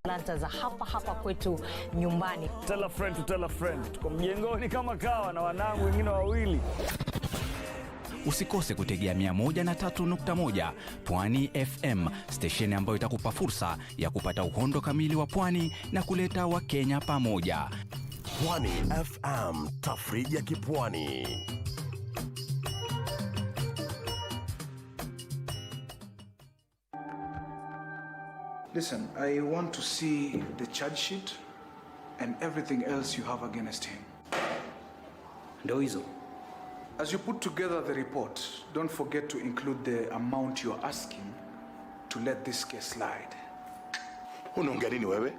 talanta za hapa kwetu nyumbani. Tell a friend to tell a friend. Tuko mjengoni kama kawa na wanangu wengine wawili. Usikose kutegea 103.1 Pwani FM, station ambayo itakupa fursa ya kupata uhondo kamili wa pwani na kuleta Wakenya pamoja. Pwani FM, tafrija ya kipwani. Listen, I want to see the charge sheet and everything else you have against him. Ndio hizo. As you put together the report, don't forget to include the amount you're asking to let this case slide. Unaongea nini wewe?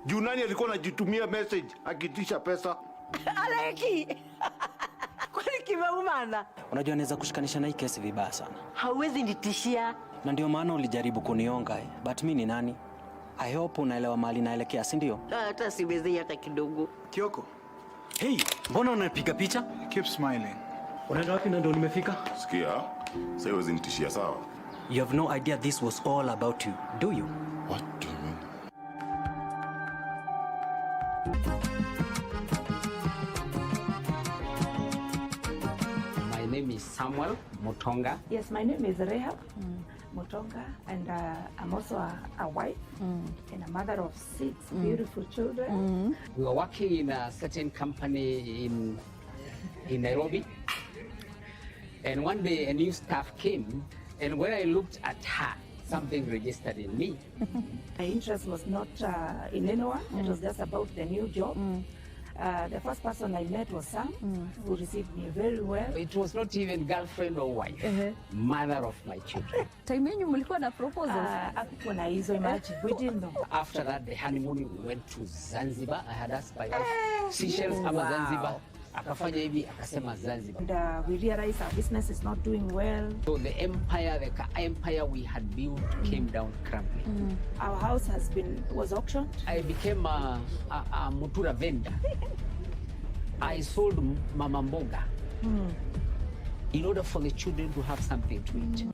Juu nani alikuwa anajitumia message akitisha pesa? Aleki! Kwani kimeumana? Unajua naweza kushikanisha na hii kesi vibaya sana. Hauwezi nitishia. Na ndio maana ulijaribu kunionga, but mimi ni nani? I hope unaelewa mahali naelekea, si ndio? Hata siwezi hata kidogo. Kioko. Hey, mbona unapiga picha? Keep smiling. Unaenda wapi na ndio nimefika? Sikia, sasa wewe zinitishia sawa? You have no idea this was all about you, do you? What do you mean? My name is Samuel Mutonga. Yes, my name is Rehab Mutonga, and I'm also a wife and a mother of 6 beautiful children. We were working in a certain company in Nairobi, and one day a new staff came, and when I looked at her, something registered in me. My interest was not in anyone. It was just about the new job. The first person I met was Sam, who received me very well. It was not even girlfriend or wife, mother of my children. Time yenyu mlikuwa na proposals? Hakukuwa na hizo, imagine. We didn't know. After that, the honeymoon, we went to Zanzibar. I had asked my wife, Seychelles ama Zanzibar. Akafanya hivi, akasema Zanzibar. And we realized our business is not doing well. So the empire we had built came down crumbling. Our house was auctioned. I became a mutura vendor. I sold mama mboga in order for the children to have something to eat.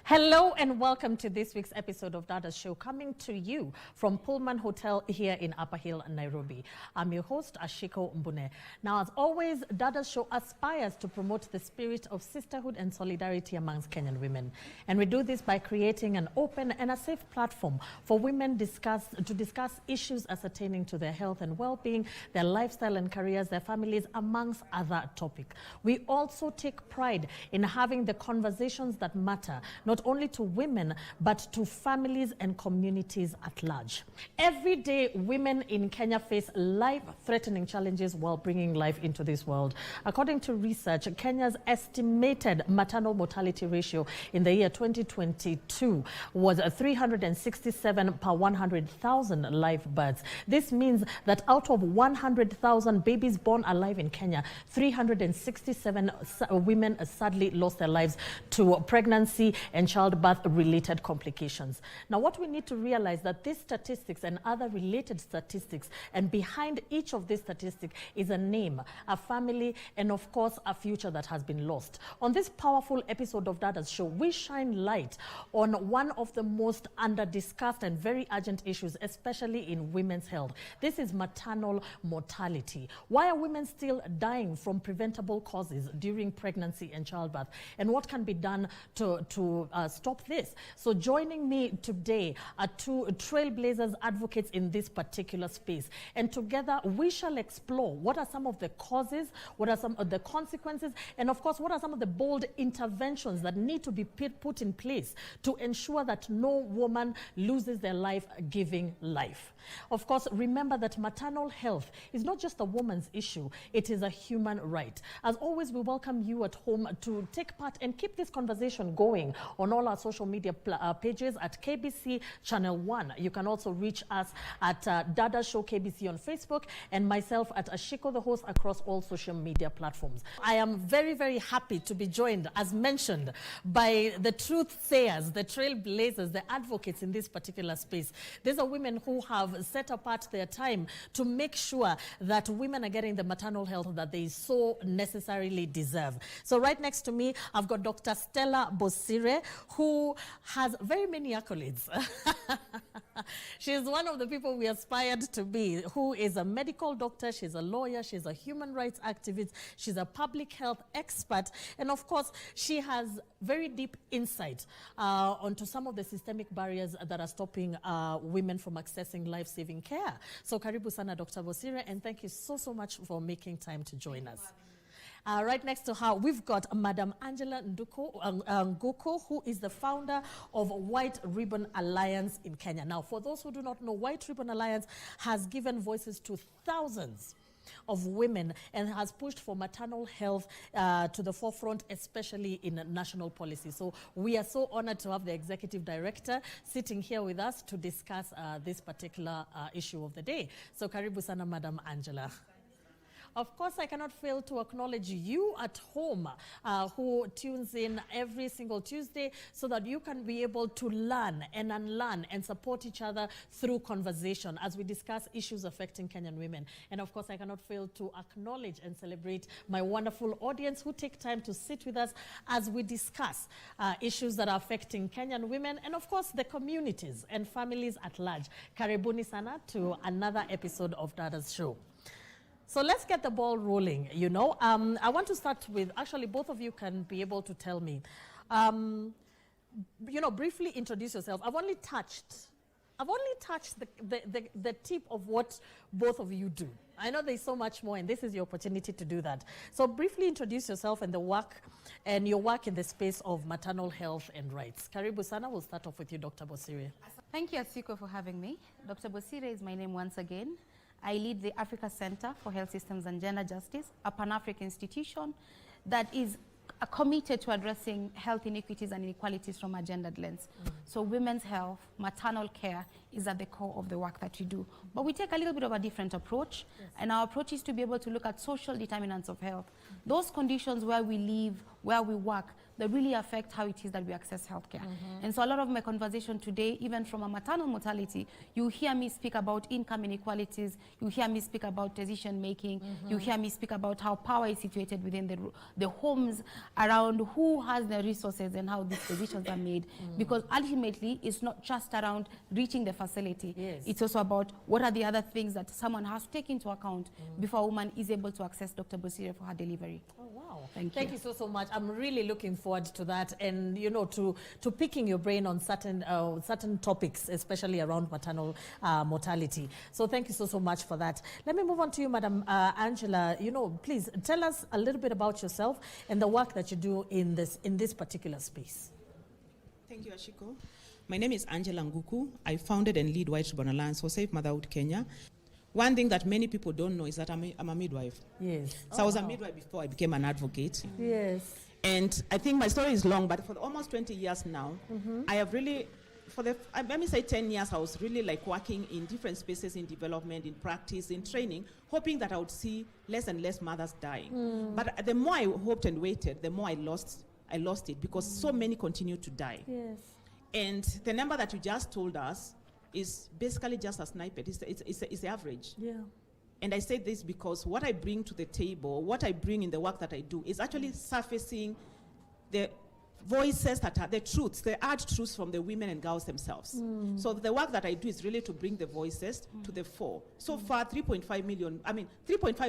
Hello and welcome to this week's episode of Dada's Show, coming to you from Pullman Hotel here in Upper Hill, Nairobi. I'm your host, Ashiko Mbune. Now, as always, Dada's Show aspires to promote the spirit of sisterhood and solidarity amongst Kenyan women. And we do this by creating an open and a safe platform for women to discuss issues ascertaining to their health and well-being, their lifestyle and careers, their families, amongst other topics. We also take pride in having the conversations that matter, not only to women, but to families and communities at large. Every day, women in Kenya face life-threatening challenges while bringing life into this world. According to research, Kenya's estimated maternal mortality ratio in the year 2022 was 367 per 100,000 live births. This means that out of 100,000 babies born alive in Kenya, 367 women sadly lost their lives to pregnancy and childbirth-related complications. Now, what we need to realize that these statistics and other related statistics, and behind each of these statistics is a name, a family, and of course, a future that has been lost. On this powerful episode of Dada's Show, we shine light on one of the most under-discussed and very urgent issues, especially in women's health. This is maternal mortality. Why are women still dying from preventable causes during pregnancy and childbirth? And what can be done to stop this. So joining me today are two trailblazers advocates in this particular space. And together we shall explore what are some of the causes, what are some of the consequences, and of course, what are some of the bold interventions that need to be put in place to ensure that no woman loses their life giving life. Of course, remember that maternal health is not just a woman's issue, it is a human right. As always, we welcome you at home to take part and keep this conversation going on all our social media pages at KBC Channel 1. You can also reach us at Dada Show KBC on Facebook, and myself at Ashiko, the host, across all social media platforms. I am very, very happy to be joined, as mentioned, by the truth sayers, the trailblazers, the advocates in this particular space. These are women who have set apart their time to make sure that women are getting the maternal health that they so necessarily deserve. So right next to me, I've got Dr. Stella Bosire, who has very many accolades. She's one of the people we aspired to be, who is a medical doctor, she's a lawyer, she's a human rights activist, she's a public health expert, and of course, she has very deep insight onto some of the systemic barriers that are stopping women from accessing life-saving care. So karibu sana, Dr. Bosire, and thank you so much for making time to join us. Right next to her, we've got Madam Angela Nguku, who is the founder of White Ribbon Alliance in Kenya. Now, for those who do not know, White Ribbon Alliance has given voices to thousands of women and has pushed for maternal health to the forefront, especially in national policy. So we are so honored to have the executive director sitting here with us to discuss this particular issue of the day. So karibu sana, Madam Angela. Of course, I cannot fail to acknowledge you at home who tunes in every single Tuesday so that you can be able to learn and unlearn and support each other through conversation as we discuss issues affecting Kenyan women. And of course, I cannot fail to acknowledge and celebrate my wonderful audience who take time to sit with us as we discuss issues that are affecting Kenyan women and of course, the communities and families at large. Karibuni sana to another episode of Dada's Show. So let's get the ball rolling, you know. I want to start with, actually, both of you can be able to tell me, you know, briefly introduce yourself. I've only touched the tip of what both of you do. I know there's so much more, and this is your opportunity to do that. So briefly introduce yourself and the work, and your work in the space of maternal health and rights. Karibu sana, we'll start off with you, Dr. Bosire. Thank you, Asiko, for having me. Dr. Bosire is my name once again. I lead the Africa Center for Health Systems and Gender Justice, a Pan-African institution that is committed to addressing health inequities and inequalities from a gendered lens. So women's health, maternal care is at the core of the work that we do. But we take a little bit of a different approach, and our approach is to be able to look at social determinants of health. Those conditions where we live, where we work, that really affect how it is that we access healthcare. And so a lot of my conversation today, even from a maternal mortality, you hear me speak about income inequalities, you hear me speak about decision making, you hear me speak about how power is situated within the homes around who has the resources and how these decisions are made. Because ultimately, it's not just around reaching the facility. It's also about what are the other things that someone has to take into account before a woman is able to access Dr. Bosire for her delivery. Oh, wow. Thank you so much. I'm really looking forward to that, and you know, to picking your brain on certain topics, especially around maternal mortality. So thank you so much for that. Let me move on to you, Madam Angela. You know, please tell us a little bit about yourself and the work that you do in this particular space. Thank you, Ashiko. My name is Angela Nguku. I founded and lead White Ribbon Alliance for Safe Motherhood Kenya. One thing that many people don't know is that I'm a midwife. Yes. So I was a midwife before I became an advocate. Yes. And I think my story is long, but for almost 20 years now, I have really, let me say 10 years, I was really like working in different spaces, in development, in practice, in training, hoping that I would see less and less mothers dying. But the more I hoped and waited, the more I lost it, because so many continue to die. Yes. And the number that you just told us is basically just a snippet. It's the average. Yeah. And I say this because what I bring to the table, what I bring in the work that I do, is actually surfacing the voices that are the truths, the hard truths from the women and girls themselves. So the work that I do is really to bring the voices to the fore. So far, 3.5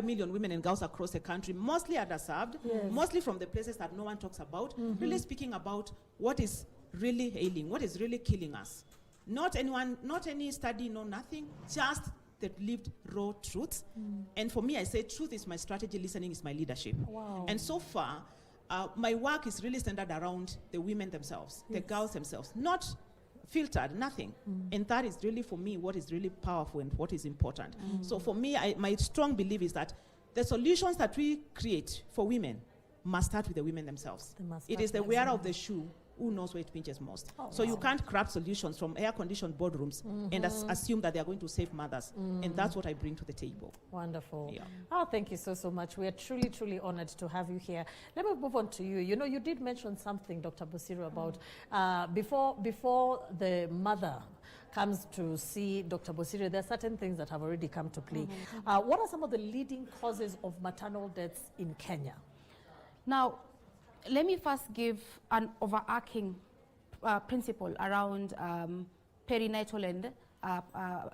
million women and girls across the country, mostly underserved, mostly from the places that no one talks about, really speaking about what is really ailing, what is really killing us. Not anyone, not any study, no nothing, just the lived raw truths. And for me, I say truth is my strategy, listening is my leadership. Wow. And so far, my work is really centered around the women themselves, the girls themselves, not filtered, nothing. And that is really, for me, what is really powerful and what is important. So for me, my strong belief is that the solutions that we create for women must start with the women themselves. It is the wearer of the shoe who knows where it pinches most. So you can't craft solutions from air-conditioned boardrooms and assume that they are going to save mothers. And that's what I bring to the table. Wonderful. Yeah. Oh, thank you so much. We are truly, truly honored to have you here. Let me move on to you. You know, you did mention something, Dr. Bosiro, about before the mother comes to see Dr. Bosiro, there are certain things that have already come to play. What are some of the leading causes of maternal deaths in Kenya? Now, let me first give an overarching principle around perinatal and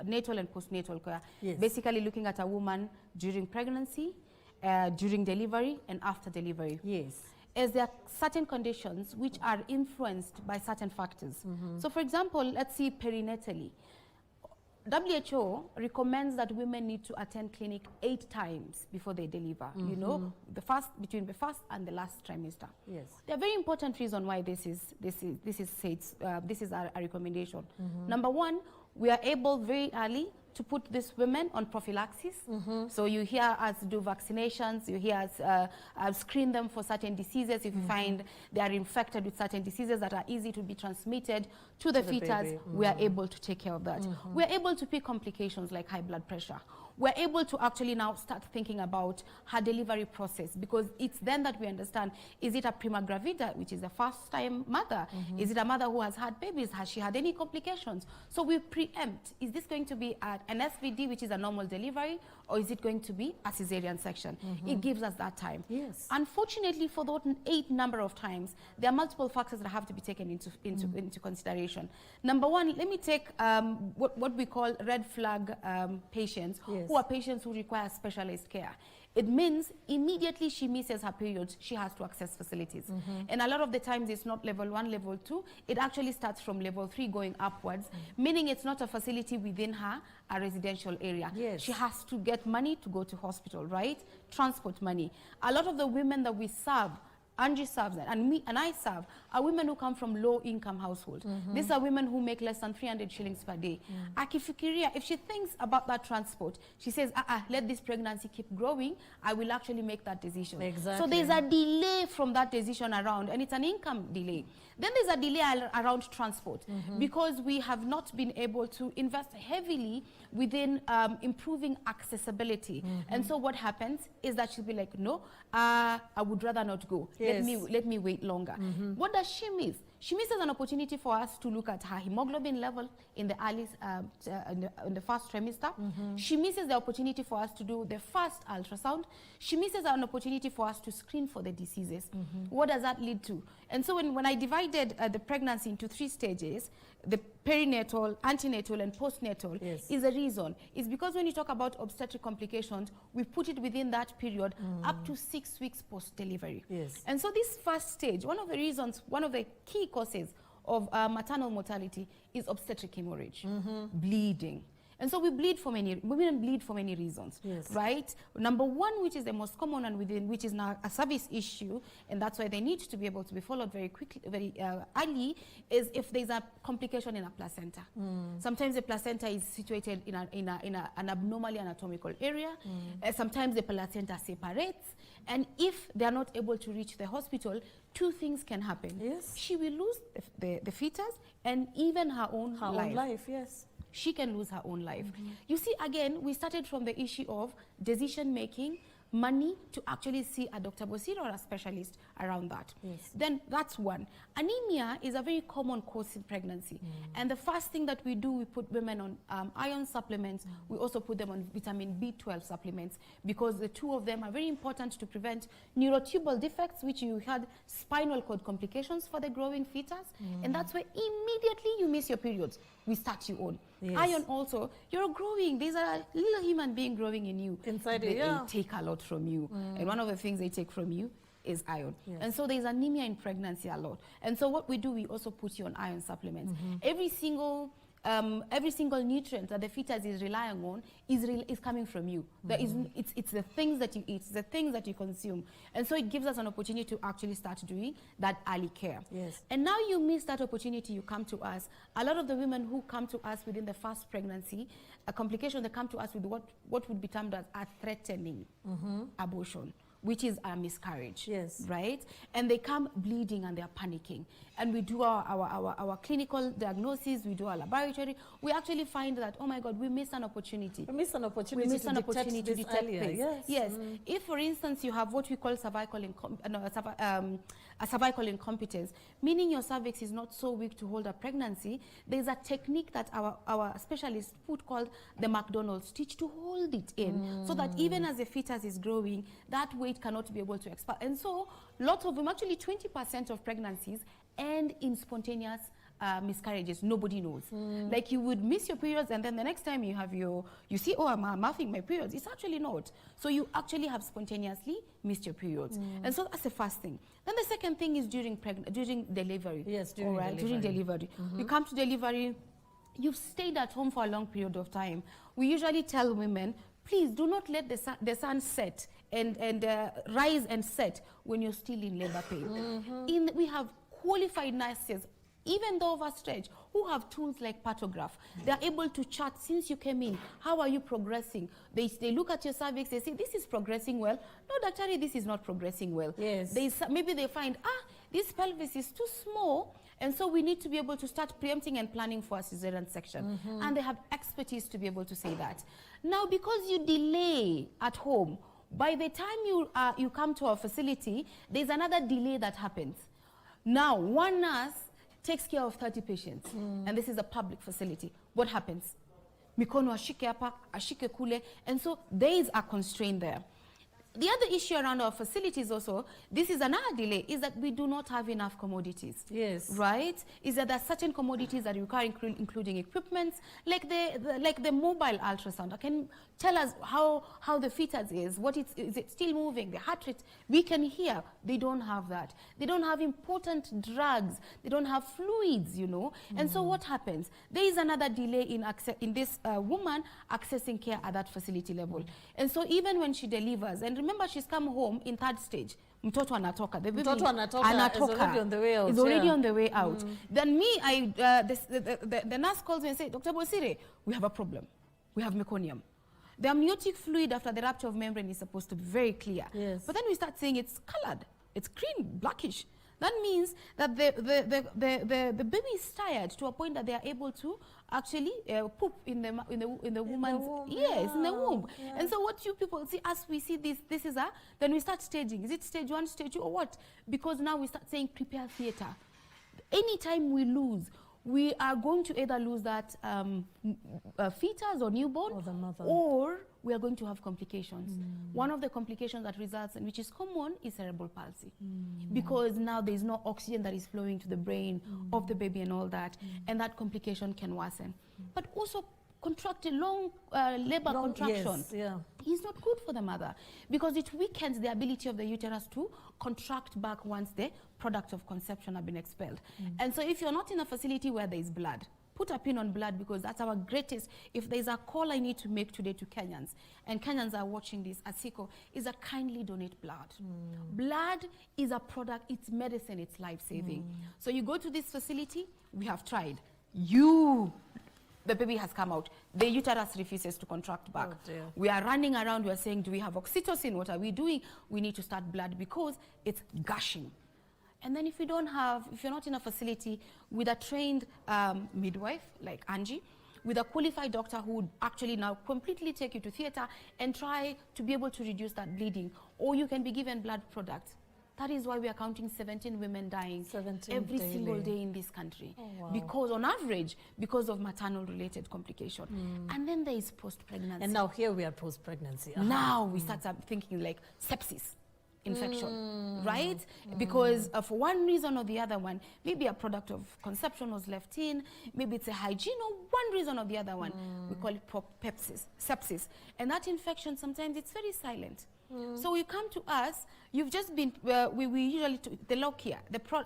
natal and postnatal care. Yes. Basically looking at a woman during pregnancy, during delivery, and after delivery. Yes. As there are certain conditions which are influenced by certain factors. So for example, let's see perinatally. WHO recommends that women need to attend clinic 8 times before they deliver, you know, between the first and the last trimester. Yes. There are very important reasons why this is a recommendation. Number one, we are able very early to put these women on prophylaxis. So you hear us do vaccinations, you hear us screen them for certain diseases. If you find they are infected with certain diseases that are easy to be transmitted to the fetus, we are able to take care of that. We are able to pick complications like high blood pressure. We're able to actually now start thinking about her delivery process, because it's then that we understand, is it a prima gravida, which is a first-time mother? Is it a mother who has had babies? Has she had any complications? So we preempt, is this going to be an SVD, which is a normal delivery, or is it going to be a cesarean section? It gives us that time. Yes. Unfortunately, for those 8 number of times, there are multiple factors that have to be taken into consideration. Number one, let me take what we call red flag patients, who are patients who require specialized care. It means immediately she misses her periods, she has to access facilities. And a lot of the times it's not level 1, level 2. It actually starts from level 3 going upwards, meaning it's not a facility within her, a residential area. Yes. She has to get money to go to hospital, right? Transport money. A lot of the women that we serve, Angie serves, and me and I serve, are women who come from low-income households. These are women who make less than 300 shillings per day. Akifikiria, if she thinks about that transport, she says, let this pregnancy keep growing, I will actually make that decision. Exactly. So there's a delay from that decision around, and it's an income delay. Then there's a delay around transport, because we have not been able to invest heavily within improving accessibility. And so what happens is that she'll be like, no, I would rather not go. Yes. Let me wait longer. What does she miss? She misses an opportunity for us to look at her hemoglobin level in the early, in the first trimester. She misses the opportunity for us to do the first ultrasound. She misses an opportunity for us to screen for the diseases. What does that lead to? And so when I divided the pregnancy into 3 stages, the perinatal, antenatal, and postnatal is a reason. It's because when you talk about obstetric complications, we put it within that period up to 6 weeks post-delivery. Yes. And so this first stage, one of the reasons, one of the key causes of maternal mortality is obstetric hemorrhage, bleeding. And so women bleed for many reasons, right? Number one, which is the most common and which is now a service issue, and that's why they need to be able to be followed very quickly, very early, is if there's a complication in a placenta. Sometimes the placenta is situated in an abnormally anatomical area. Sometimes the placenta separates, and if they are not able to reach the hospital, 2 things can happen. Yes. She will lose the fetus and even her own life. Yes. She can lose her own life. You see, again, we started from the issue of decision-making, money to actually see a Dr. Bosiro or a specialist around that. Then that's one. Anemia is a very common cause in pregnancy. And the first thing that we do, we put women on iron supplements. We also put them on vitamin B12 supplements, because the 2 of them are very important to prevent neurotubal defects, which you had spinal cord complications for the growing fetus. And that's where immediately you miss your periods, we start you on. Iron also, you're growing. There's a little human being growing in you. Inside they you, take a lot from you. And one of the things they take from you is iron. Yes. And so there's anemia in pregnancy a lot. And so what we do, we also put you on iron supplements. Every single nutrient that the fetus is relying on is coming from you. It's the things that you eat, it's the things that you consume. And so it gives us an opportunity to actually start doing that early care. Yes. And now you miss that opportunity, you come to us. A lot of the women who come to us within the first pregnancy, a complication, they come to us with what would be termed as a threatening abortion, which is a miscarriage, yes, right? And they come bleeding and they're panicking. And we do our clinical diagnosis, we do our laboratory. We actually find that, oh my God, we missed an opportunity. We missed an opportunity to detect this. Yes. Yes. If, for instance, you have what we call cervical a cervical incompetence, meaning your cervix is not so weak to hold a pregnancy, there's a technique that our specialists put called the McDonald's stitch to hold it in, so that even as the fetus is growing, that weight cannot be able to expel. And so lots of them, actually 20% of pregnancies end in spontaneous miscarriages. Nobody knows. Like, you would miss your periods, and then the next time you have you see, oh, I'm having my periods. It's actually not. So you actually have spontaneously missed your periods. And so that's the first thing. Then the second thing is during delivery. Yes, during delivery. You come to delivery, you've stayed at home for a long period of time. We usually tell women, please do not let the sun set and rise and set when you're still in labor pain. We have qualified nurses, even though overstretched, who have tools like Patograph. They're able to chart since you came in. How are you progressing? They look at your cervix, they say, this is progressing well. No, actually, this is not progressing well. Yes. Maybe they find, this pelvis is too small, and so we need to be able to start preempting and planning for a cesarean section. And they have expertise to be able to say that. Now, because you delay at home, by the time you come to our facility, there's another delay that happens. Now, one nurse takes care of 30 patients, and this is a public facility. What happens? Mikono ashike hapa, ashike kule, and so days are constrained there. The other issue around our facilities also, this is another delay, is that we do not have enough commodities. Yes. Right? Is that there are certain commodities that require including equipment, like the mobile ultrasound. Can tell us how the fetus is, is it still moving, the heart rate, we can hear. They don't have that. They don't have important drugs. They don't have fluids, you know. And so what happens? There is another delay in this woman accessing care at that facility level. And so even when she delivers, and remember, she's come home in third stage. Mtoto anatoka. The baby anatoka is already on the way out. It's already on the way out. Then the nurse calls me and says, Dr. Bosire, we have a problem. We have meconium. The amniotic fluid after the rupture of membrane is supposed to be very clear. Yes. But then we start saying it's colored. It's green, blackish. That means that the baby is tired to a point that they are able to actually poop in the woman's in the womb. Yeah. And so what you people see, as we see this is then we start staging. Is it stage 1, stage 2, or what? Because now we start saying prepare theater. Anytime we lose, we are going to either lose that fetus or newborn, or the mother, or we are going to have complications. One of the complications that results in, which is common, is cerebral palsy. Because now there is no oxygen that is flowing to the brain of the baby and all that, and that complication can worsen. But also contracted long labor contraction is not good for the mother, because it weakens the ability of the uterus to contract back once the products of conception have been expelled. And so if you're not in a facility where there is blood, put a pin on blood, because that's our greatest. If there's a call I need to make today to Kenyans, and Kenyans are watching this, ASICO, is a kindly donate blood. Blood is a product, it's medicine, it's life-saving. So you go to this facility, we have tried. The baby has come out. The uterus refuses to contract back. We are running around, we are saying, do we have oxytocin? What are we doing? We need to start blood because it's gushing. And then if you're not in a facility with a trained midwife, like Angie, with a qualified doctor who would actually now completely take you to theater and try to be able to reduce that bleeding, or you can be given blood products. That is why we are counting 17 women dying every single day in this country. Because on average, because of maternal related complication. And then there is post-pregnancy. And now here we are post-pregnancy. Now we start thinking like sepsis infection, right? Because for one reason or the other one, maybe a product of conception was left in, maybe it's a hygiene, or one reason or the other one. We call it sepsis. And that infection, sometimes it's very silent. So you come to us, you've just been, we usually, the lock here,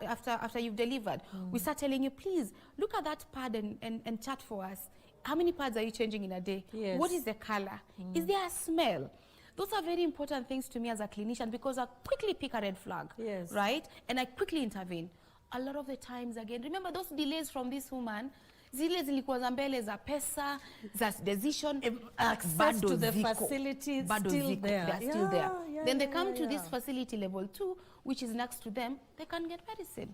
after you've delivered, we start telling you, please, look at that pad and chat for us. How many pads are you changing in a day? Yes. What is the color? Is there a smell? Those are very important things to me as a clinician because I quickly pick a red flag, right? And I quickly intervene. A lot of the times, again, remember those delays from this woman, zile zilikuwa za mbele za pesa, za decision, access to the facility, still there. They're still there. Then they come to this facility level 2, which is next to them, they can get medicine.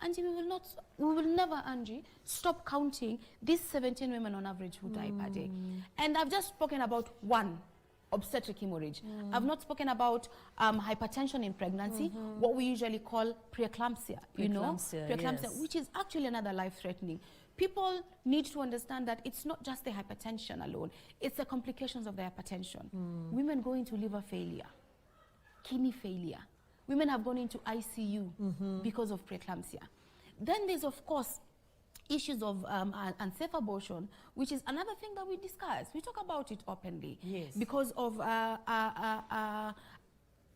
Angie, we will never, Angie, stop counting these 17 women on average who die per day. And I've just spoken about one, obstetric hemorrhage. I've not spoken about hypertension in pregnancy, what we usually call preeclampsia, preeclampsia, which is actually another life-threatening. People need to understand that it's not just the hypertension alone, it's the complications of the hypertension. Women go into liver failure, kidney failure. Women have gone into ICU because of preeclampsia. Then there's, of course, issues of unsafe abortion, which is another thing that we discuss. We talk about it openly because of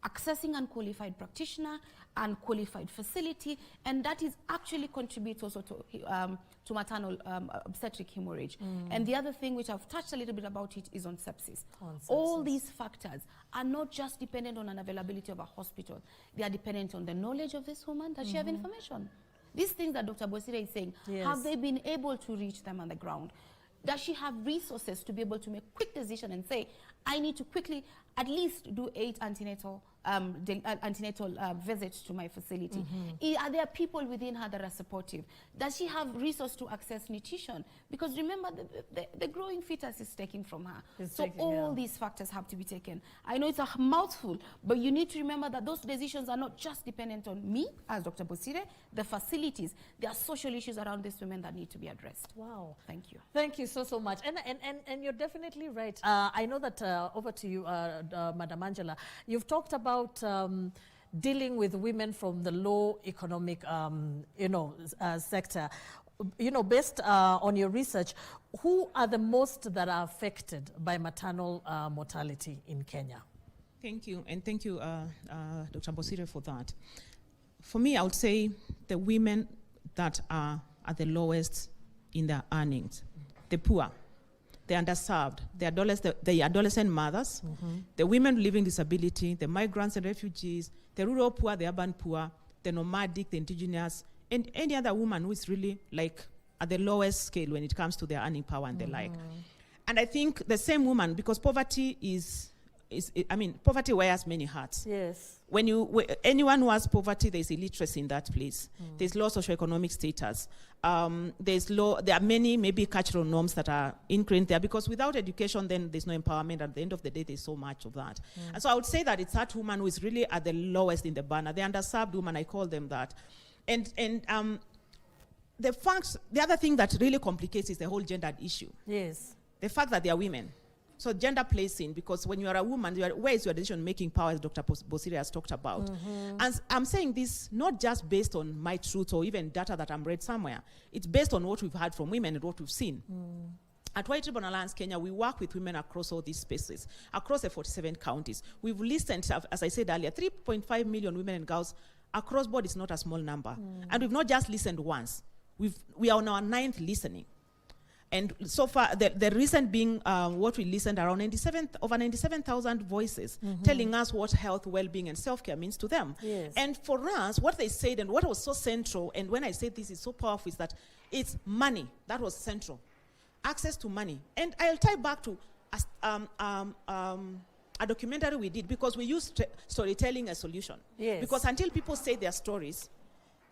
accessing unqualified practitioner, unqualified facility, and that is actually contributes also to maternal obstetric hemorrhage. And the other thing which I've touched a little bit about it is on sepsis. All these factors are not just dependent on an availability of a hospital. They are dependent on the knowledge of this woman, that she have information. These things that Dr. Bosire is saying, have they been able to reach them on the ground? Does she have resources to be able to make quick decision and say, I need to quickly at least do 8 antenatal visits to my facility? Are there people within her that are supportive? Does she have resource to access nutrition? Because remember, the growing fetus is taken from her. All these factors have to be taken. I know it's a mouthful, but you need to remember that those decisions are not just dependent on me, as Dr. Bosire, the facilities. There are social issues around these women that need to be addressed. Wow. Thank you. Thank you so much. And you're definitely right. I know that over to you, Madam Angela. You've talked about dealing with women from the low economic, sector. Based on your research, who are the most that are affected by maternal mortality in Kenya? Thank you, and thank you, Dr. Bosire, for that. For me, I would say the women that are at the lowest in their earnings, the poor, the underserved, the adolescent mothers, the women living disability, the migrants and refugees, the rural poor, the urban poor, the nomadic, the indigenous, and any other woman who is really like at the lowest scale when it comes to their earning power and the like. And I think the same woman, because poverty poverty wears many hats. Yes. Anyone who has poverty, there's illiteracy in that place. There's low socioeconomic status. There are many maybe cultural norms that are ingrained there, because without education, then there's no empowerment. At the end of the day, there's so much of that. And so I would say that it's that woman who is really at the lowest in the banner, the underserved woman, I call them that. And the other thing that really complicates is the whole gendered issue. Yes. The fact that they are women. So gender plays in, because when you are a woman, where is your decision-making power, as Dr. Bosire has talked about? And I'm saying this not just based on my truth or even data that I'm read somewhere. It's based on what we've heard from women and what we've seen. At White Ribbon Alliance Kenya, we work with women across all these spaces, across the 47 counties. We've listened, as I said earlier, 3.5 million women and girls across board is not a small number. And we've not just listened once. We are on our 9th listening. And so far, the recent being what we listened around over 97,000 voices telling us what health, well-being, and self-care means to them. Yes. And for us, what they said and what was so central, and when I say this is so powerful, is that it's money. That was central. Access to money. And I'll tie back to a documentary we did, because we used storytelling as a solution. Yes. Because until people say their stories,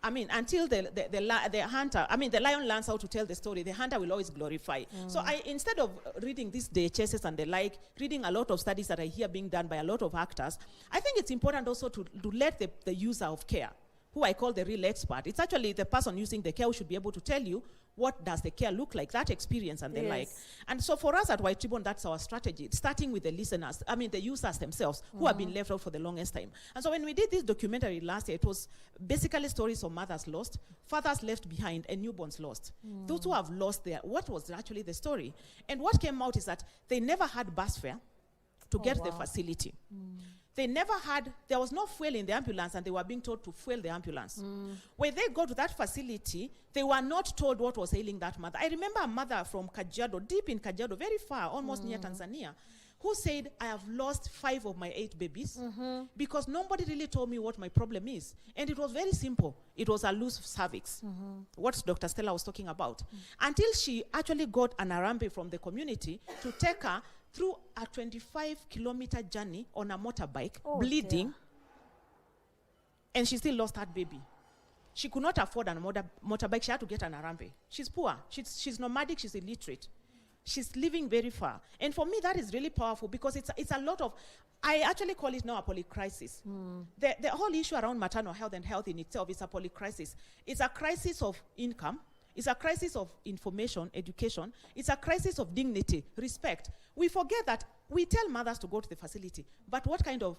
until the hunter, the lion learns how to tell the story, the hunter will always glorify. So instead of reading these DHSs and the like, reading a lot of studies that I hear being done by a lot of actors, I think it's important also to let the user of care, who I call the real expert, it's actually the person using the care who should be able to tell you what does the care look like, that experience and the like. And so for us at White Ribbon, that's our strategy, starting with the listeners, the users themselves, who have been left out for the longest time. And so when we did this documentary last year, it was basically stories of mothers lost, fathers left behind, and newborns lost. Those who have lost what was actually the story. And what came out is that they never had bus fare to get the facility. there was no fuel in the ambulance, and they were being told to fuel the ambulance. When they go to that facility, they were not told what was ailing that mother. I remember a mother from Kajiado, deep in Kajiado, very far, almost near Tanzania, who said, I have lost 5 of my 8 babies because nobody really told me what my problem is. And it was very simple. It was a loose cervix, what Dr. Stella was talking about. Until she actually got an Arambe from the community to take her through a 25-kilometer journey on a motorbike, bleeding, and she still lost that baby. She could not afford a motorbike. She had to get an Arambe. She's poor. She's nomadic. She's illiterate. She's living very far. And for me, that is really powerful because it's a lot of, I actually call it now a polycrisis. The whole issue around maternal health and health in itself is a polycrisis. It's a crisis of income. It's a crisis of information, education. It's a crisis of dignity, respect. We forget that we tell mothers to go to the facility, but what kind of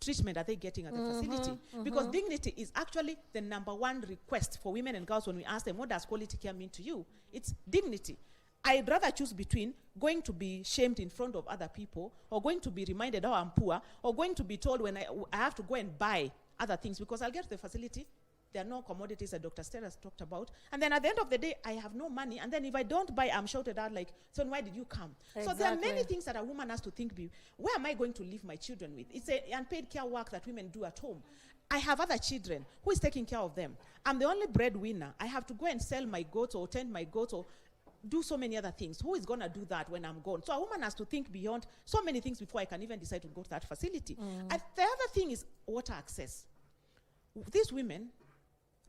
treatment are they getting at the facility? Because dignity is actually the #1 request for women and girls when we ask them, what does quality care mean to you? It's dignity. I'd rather choose between going to be shamed in front of other people, or going to be reminded, oh, I'm poor, or going to be told when I have to go and buy other things, because I'll get to the facility, there are no commodities that Dr. Stella has talked about, and then at the end of the day, I have no money, and then if I don't buy, I'm shouted out like, so why did you come? Exactly. So there are many things that a woman has to think, where am I going to leave my children with? It's unpaid care work that women do at home. I have other children. Who is taking care of them? I'm the only breadwinner. I have to go and sell my goats or tend my goats or do so many other things. Who is going to do that when I'm gone? So a woman has to think beyond so many things before I can even decide to go to that facility. And the other thing is water access. These women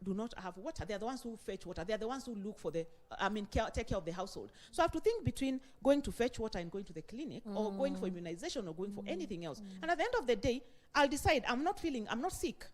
do not have water. They're the ones who fetch water. They're the ones who look for take care of the household. So I have to think between going to fetch water and going to the clinic, or going for immunization, or going for anything else. And at the end of the day, I'll decide I'm not sick.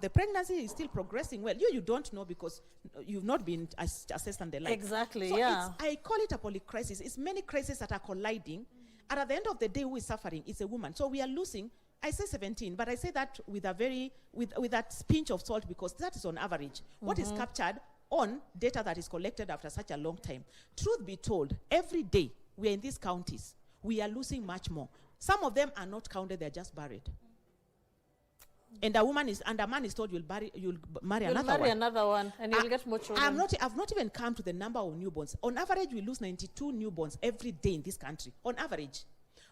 The pregnancy is still progressing well. You don't know because you've not been assessed and the like. Exactly, so yeah. I call it a polycrisis. It's many crises that are colliding. And at the end of the day, who is suffering is a woman. So we are losing, I say 17, but I say that with that pinch of salt because that is on average. What is captured on data that is collected after such a long time. Truth be told, every day we are in these counties, we are losing much more. Some of them are not counted, they're just buried. And a man is told you'll marry another one, and you'll get more children. I've not even come to the number of newborns. On average, we lose 92 newborns every day in this country, on average.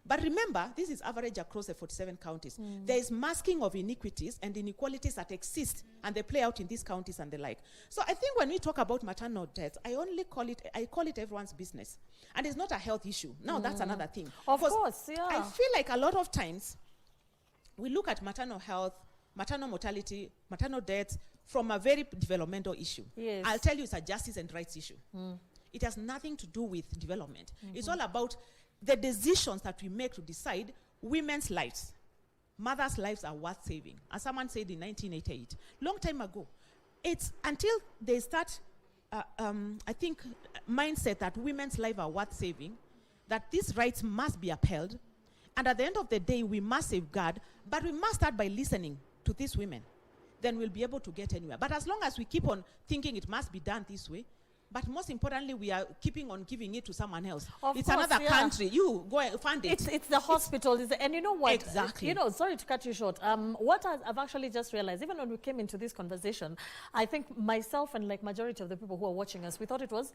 But remember, this is average across the 47 counties. There is masking of iniquities and inequalities that exist, and they play out in these counties and the like. So I think when we talk about maternal death, I call it everyone's business. And it's not a health issue. Now, that's another thing. Of course, yeah. I feel like a lot of times, we look at maternal health, maternal mortality, maternal death from a very developmental issue. Yes. I'll tell you it's a justice and rights issue. It has nothing to do with development. It's all about the decisions that we make to decide women's lives. Mothers' lives are worth saving. As someone said in 1988, long time ago. It's until they start, I think, mindset that women's lives are worth saving, that these rights must be upheld. And at the end of the day, we must safeguard, but we must start by listening to these women. Then we'll be able to get anywhere. But as long as we keep on thinking it must be done this way, but most importantly, we are keeping on giving it to someone else. It's another country. You go and fund it. It's the hospital. And you know what? Exactly. Sorry to cut you short. What I've actually just realized, even when we came into this conversation, I think myself and like majority of the people who are watching us, we thought it was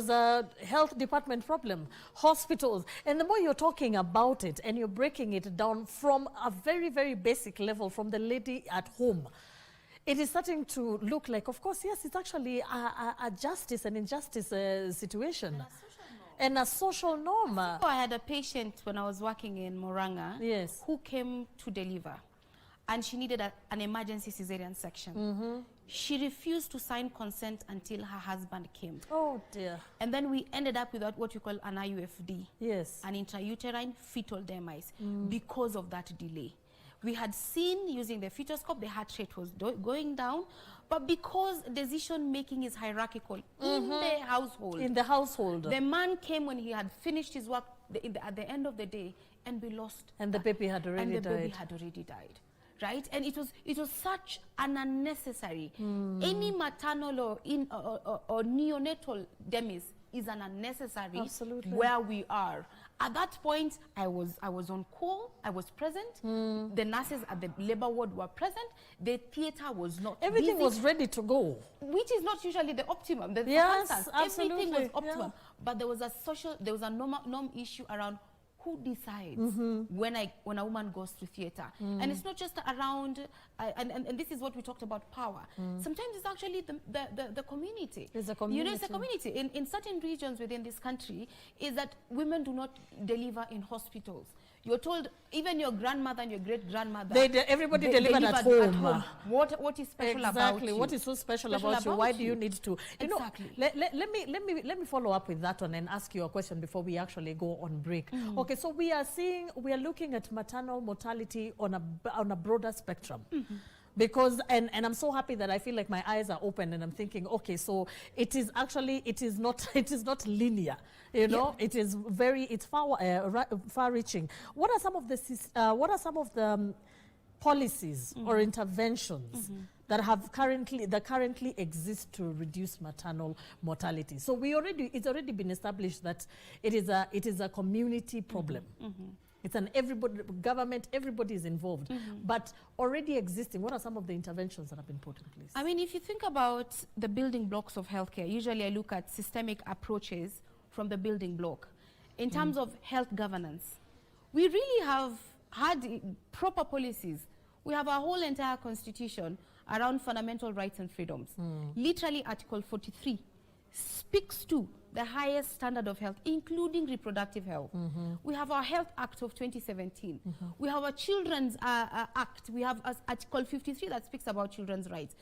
a health department problem, hospitals. And the more you're talking about it and you're breaking it down from a very, very basic level, from the lady at home, it is starting to look like, of course, yes, it's actually a justice and injustice situation. And a social norm. I had a patient when I was working in Moranga, yes, who came to deliver. And she needed an emergency cesarean section. She refused to sign consent until her husband came. Oh, dear. And then we ended up with what you call an IUFD. Yes. An intrauterine fetal demise because of that delay. We had seen using the fetoscope, the heart rate was going down, but because decision making is hierarchical in the household. In the household. The man came when he had finished his work at the end of the day, and we lost. And the baby had already died. Baby had already died. Right? And it was such an unnecessary. Any maternal or neonatal demise is an unnecessary. Absolutely. Where we are. At that point, I was on call, I was present. The nurses at the labor ward were present. The theater was not Everything busy, was ready to go. which is not usually the optimum. The Yes, circumstance, absolutely. everything was optimum. Yeah. But there was a norm issue around who decides when a woman goes to theater. And it's not just around, and this is what we talked about, power. Sometimes it's actually the community. It's a community. You know, it's a community. In certain regions within this country, is that women do not deliver in hospitals. You're told, even your grandmother and your great-grandmother, everybody delivered at home. What is special about Exactly. you? What is so special about you? Why do you need to? Exactly. Let me follow up with that one and ask you a question before we actually go on break. Okay, so we are looking at maternal mortality on a broader spectrum. Because and I'm so happy that I feel like my eyes are open and I'm thinking, okay, so it is not linear, you know. It is it's far reaching. What are some of the policies or interventions that currently exist to reduce maternal mortality? So it's already been established that it is a community problem. It's an everybody is involved. But already existing, what are some of the interventions that have been put in place? I mean, if you think about the building blocks of healthcare, usually I look at systemic approaches from the building block. In terms of health governance, we really have had proper policies. We have our whole entire constitution around fundamental rights and freedoms. Literally, Article 43 speaks to the highest standard of health, including reproductive health. We have our Health Act of 2017. We have our Children's Act. We have Article 53 that speaks about children's rights.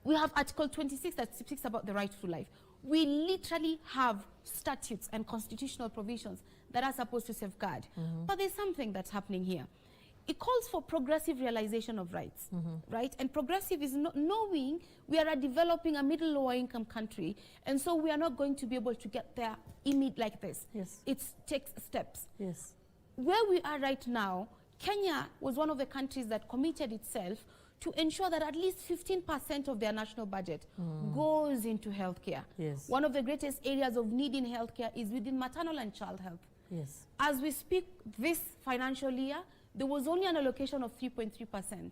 We have Article 26 that speaks about the right to life. We literally have statutes and constitutional provisions that are supposed to safeguard. But there's something that's happening here. It calls for progressive realization of rights, right? And progressive is knowing we are developing a middle lower income country, and so we are not going to be able to get there immediately like this. Yes. It takes steps. Yes. Where we are right now, Kenya was one of the countries that committed itself to ensure that at least 15% of their national budget goes into healthcare. Yes. One of the greatest areas of need in healthcare is within maternal and child health. Yes. As we speak this financial year, there was only an allocation of 3.3%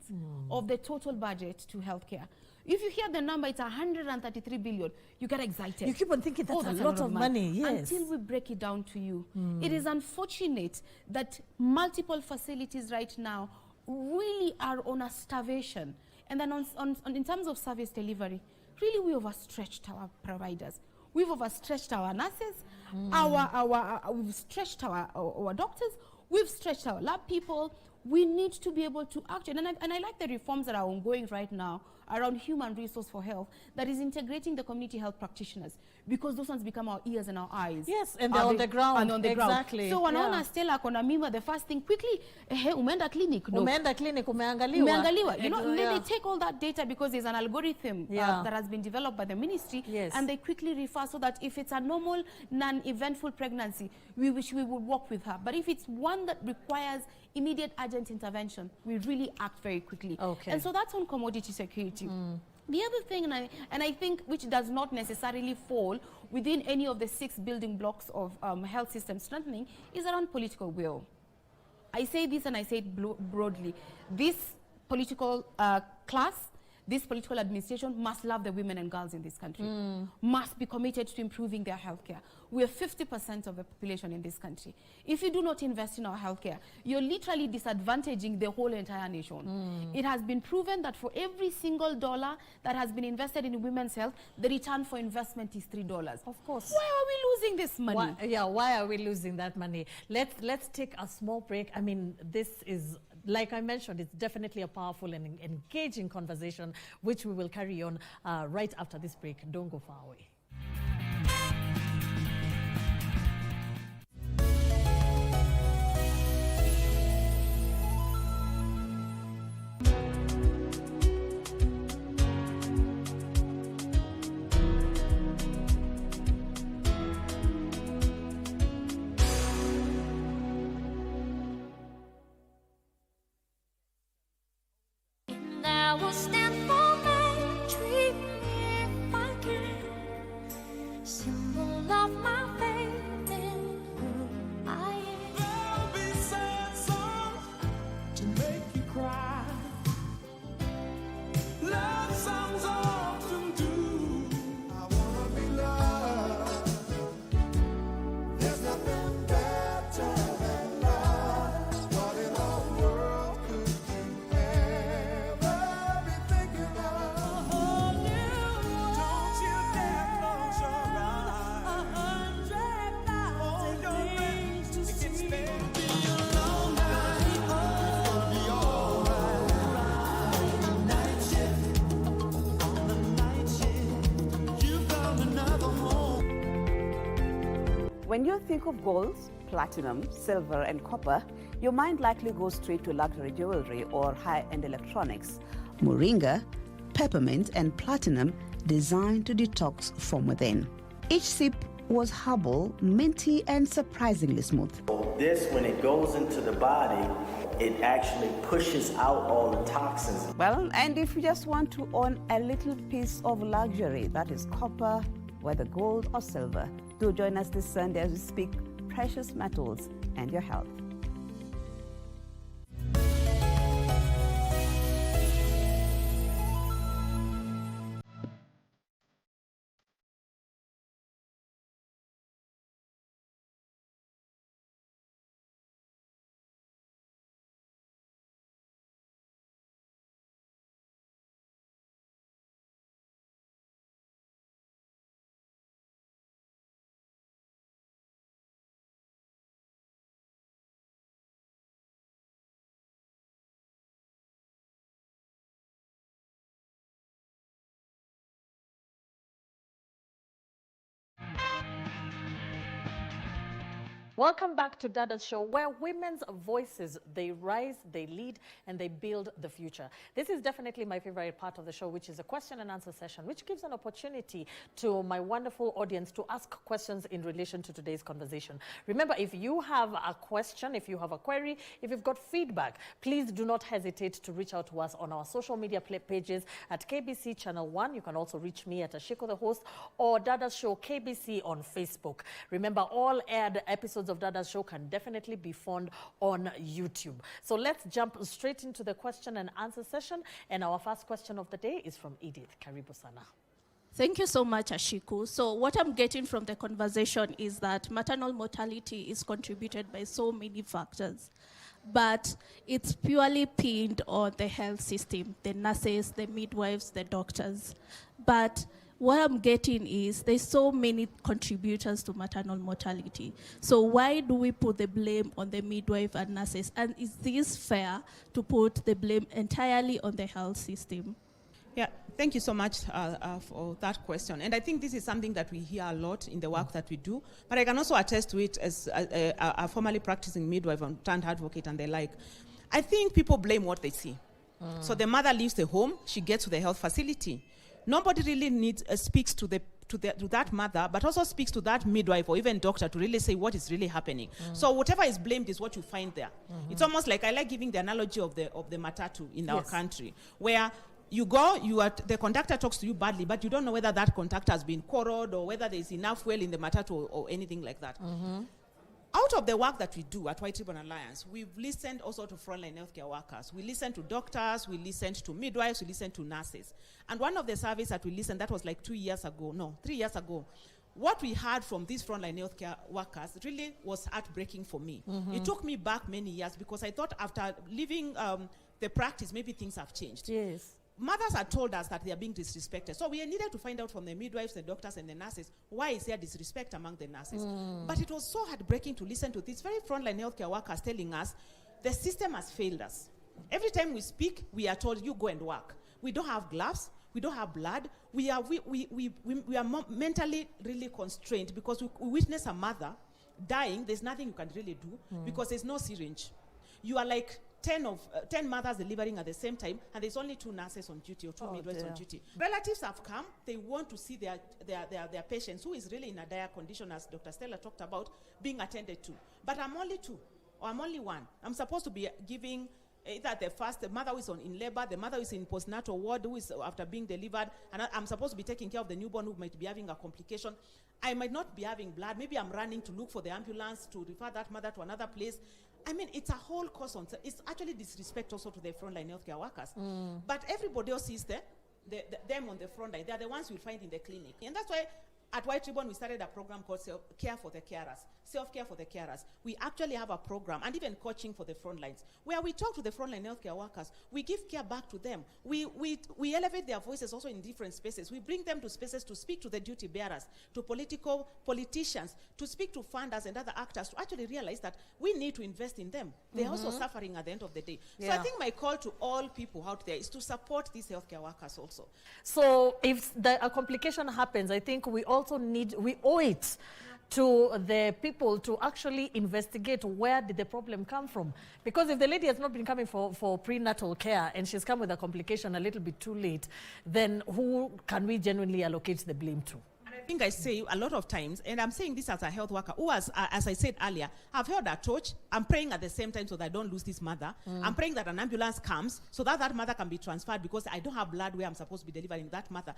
of the total budget to healthcare. If you hear the number, it's 133 billion, you get excited. You keep on thinking that's a lot of money, yes. Until we break it down to you. It is unfortunate that multiple facilities right now really are on a starvation. And then in terms of service delivery, really we overstretched our providers. We've overstretched our nurses, we've stretched our doctors, we've stretched our lab people. We need to be able to act. And I like the reforms that are ongoing right now around human resource for health that is integrating the community health practitioners, because those ones become our ears and our eyes. Yes, and they're on the ground. And on the Exactly. ground. So wanaona Stella kona mimba, the first thing quickly, umeenda clinic. No. Umeenda clinic, umeangaliwa. You know, they take all that data because there's an algorithm that has been developed by the ministry, and they quickly refer so that if it's a normal, non-eventful pregnancy, we would work with her. But if it's one that requires immediate urgent intervention, we really act very quickly. Okay. And so that's on commodity security. The other thing, and I think which does not necessarily fall within any of the 6 building blocks of health system strengthening, is around political will. I say this and I say it broadly. This political class, this political administration must love the women and girls in this country, must be committed to improving their healthcare. We are 50% of the population in this country. If you do not invest in our healthcare, you're literally disadvantaging the whole entire nation. It has been proven that for every single dollar that has been invested in women's health, the return for investment is $3. Of course. Why are we losing this money? Why are we losing that money? Let's take a small break. I mean, this is, like I mentioned, it's definitely a powerful and engaging conversation, which we will carry on right after this break. Don't go far away. I will stand for victory if I can. Symbol of my faith in who I am. When you think of gold, platinum, silver, and copper, your mind likely goes straight to luxury jewelry or high-end electronics. Moringa, peppermint, and platinum designed to detox from within. Each sip was herbal, minty, and surprisingly smooth. This, when it goes into the body, it actually pushes out all the toxins. Well, and if you just want to own a little piece of luxury, that is copper, whether gold or silver, do join us this Sunday as we speak precious metals and your health. Welcome back to Dada's Show, where women's voices, they rise, they lead, and they build the future. This is definitely my favorite part of the show, which is a question and answer session, which gives an opportunity to my wonderful audience to ask questions in relation to today's conversation. Remember, if you have a question, if you have a query, if you've got feedback, please do not hesitate to reach out to us on our social media pages at KBC Channel 1. You can also reach me at Ashiko the host or Dada's Show KBC on Facebook. Remember, all aired episodes of Dada's Show can definitely be found on YouTube. So let's jump straight into the question and answer session. And our first question of the day is from Edith. Karibu sana. Thank you so much, Ashiku. So what I'm getting from the conversation is that maternal mortality is contributed by so many factors, but it's purely pinned on the health system, the nurses, the midwives, the doctors. But what I'm getting is there's so many contributors to maternal mortality. So why do we put the blame on the midwife and nurses? And is this fair to put the blame entirely on the health system? Yeah, thank you so much for that question. And I think this is something that we hear a lot in the work that we do, but I can also attest to it as a formerly practicing midwife and turned advocate and the like. I think people blame what they see. So the mother leaves the home, she gets to the health facility. Nobody really speaks to that mother, but also speaks to that midwife or even doctor to really say what is really happening. So whatever is blamed is what you find there. It's almost like, I like giving the analogy of the matatu in our country, where you go, the conductor talks to you badly, but you don't know whether that conductor has been quarreled or whether there's enough fuel in the matatu or anything like that. Out of the work that we do at White Ribbon Alliance, we've listened also to frontline healthcare workers. We listened to doctors, we listened to midwives, we listened to nurses. And one of the surveys that we listened, that was like 3 years ago, what we heard from these frontline healthcare workers really was heartbreaking for me. It took me back many years because I thought after leaving the practice, maybe things have changed. Yes. Mothers had told us that they are being disrespected. So we needed to find out from the midwives, the doctors, and the nurses, why is there disrespect among the nurses? But it was so heartbreaking to listen to these very frontline healthcare workers telling us, the system has failed us. Every time we speak, we are told, you go and work. We don't have gloves. We don't have blood. We are mentally really constrained because we witness a mother dying. There's nothing you can really do because there's no syringe. You are like 10 mothers delivering at the same time, and there's only 2 nurses on duty or 2 midwives on duty. Relatives have come. They want to see their patients who is really in a dire condition, as Dr. Stella talked about, being attended to. But I'm only 2, or I'm only 1. I'm supposed to be giving either the mother who is in labor, the mother who is in postnatal ward, who is after being delivered, and I'm supposed to be taking care of the newborn who might be having a complication. I might not be having blood. Maybe I'm running to look for the ambulance to refer that mother to another place. I mean, it's a whole course on. It's actually disrespect also to the frontline healthcare workers. But everybody else sees them on the front line. They're the ones you'll find in the clinic. And that's why at White Ribbon, we started a program called Care for the Carers, Self-Care for the Carers. We actually have a program, and even coaching for the front lines, where we talk to the frontline healthcare workers. We give care back to them. We elevate their voices also in different spaces. We bring them to spaces to speak to the duty bearers, to politicians, to speak to funders and other actors, to actually realize that we need to invest in them. They're also suffering at the end of the day. So I think my call to all people out there is to support these healthcare workers also. So if a complication happens, I think we owe it to the people to actually investigate where did the problem come from. Because if the lady has not been coming for prenatal care and she's come with a complication a little bit too late, then who can we genuinely allocate the blame to? I think I say a lot of times, and I'm saying this as a health worker who has, as I said earlier, I've held a torch. I'm praying at the same time so that I don't lose this mother. I'm praying that an ambulance comes so that that mother can be transferred because I don't have blood where I'm supposed to be delivering that mother.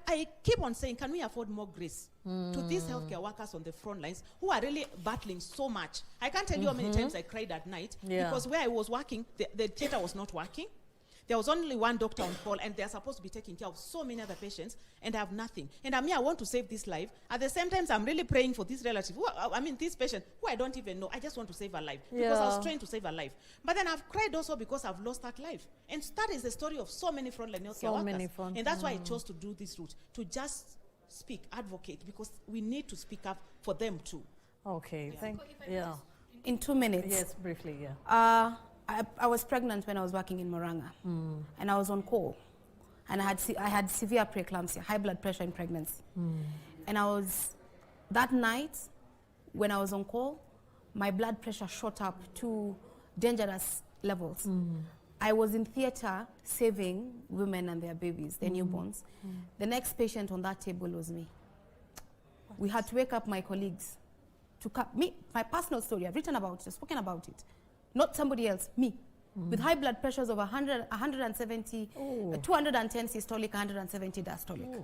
I keep on saying, can we afford more grace to these healthcare workers on the front lines who are really battling so much? I can't tell you how many times I cried at night because where I was working, the theater was not working. There was only one doctor on call, and they're supposed to be taking care of so many other patients, and I have nothing. And I want to save this life. At the same time, I'm really praying for this relative, this patient, who I don't even know. I just want to save her life because I was trained to save her life. But then I've cried also because I've lost that life. And that is the story of so many frontline healthcare workers. And that's why I chose to do this route, to just speak, advocate, because we need to speak up for them too. Okay, In 2 minutes. Yes, briefly, yeah. I was pregnant when I was working in Moranga, and I was on call, and I had severe preeclampsia, high blood pressure in pregnancy, and that night when I was on call, my blood pressure shot up to dangerous levels. I was in theater saving women and their babies, their newborns. The next patient on that table was me. We had to wake up my colleagues to my personal story. I've written about it, spoken about it. Not somebody else, me, with high blood pressures of 170, 210 systolic, 170 diastolic.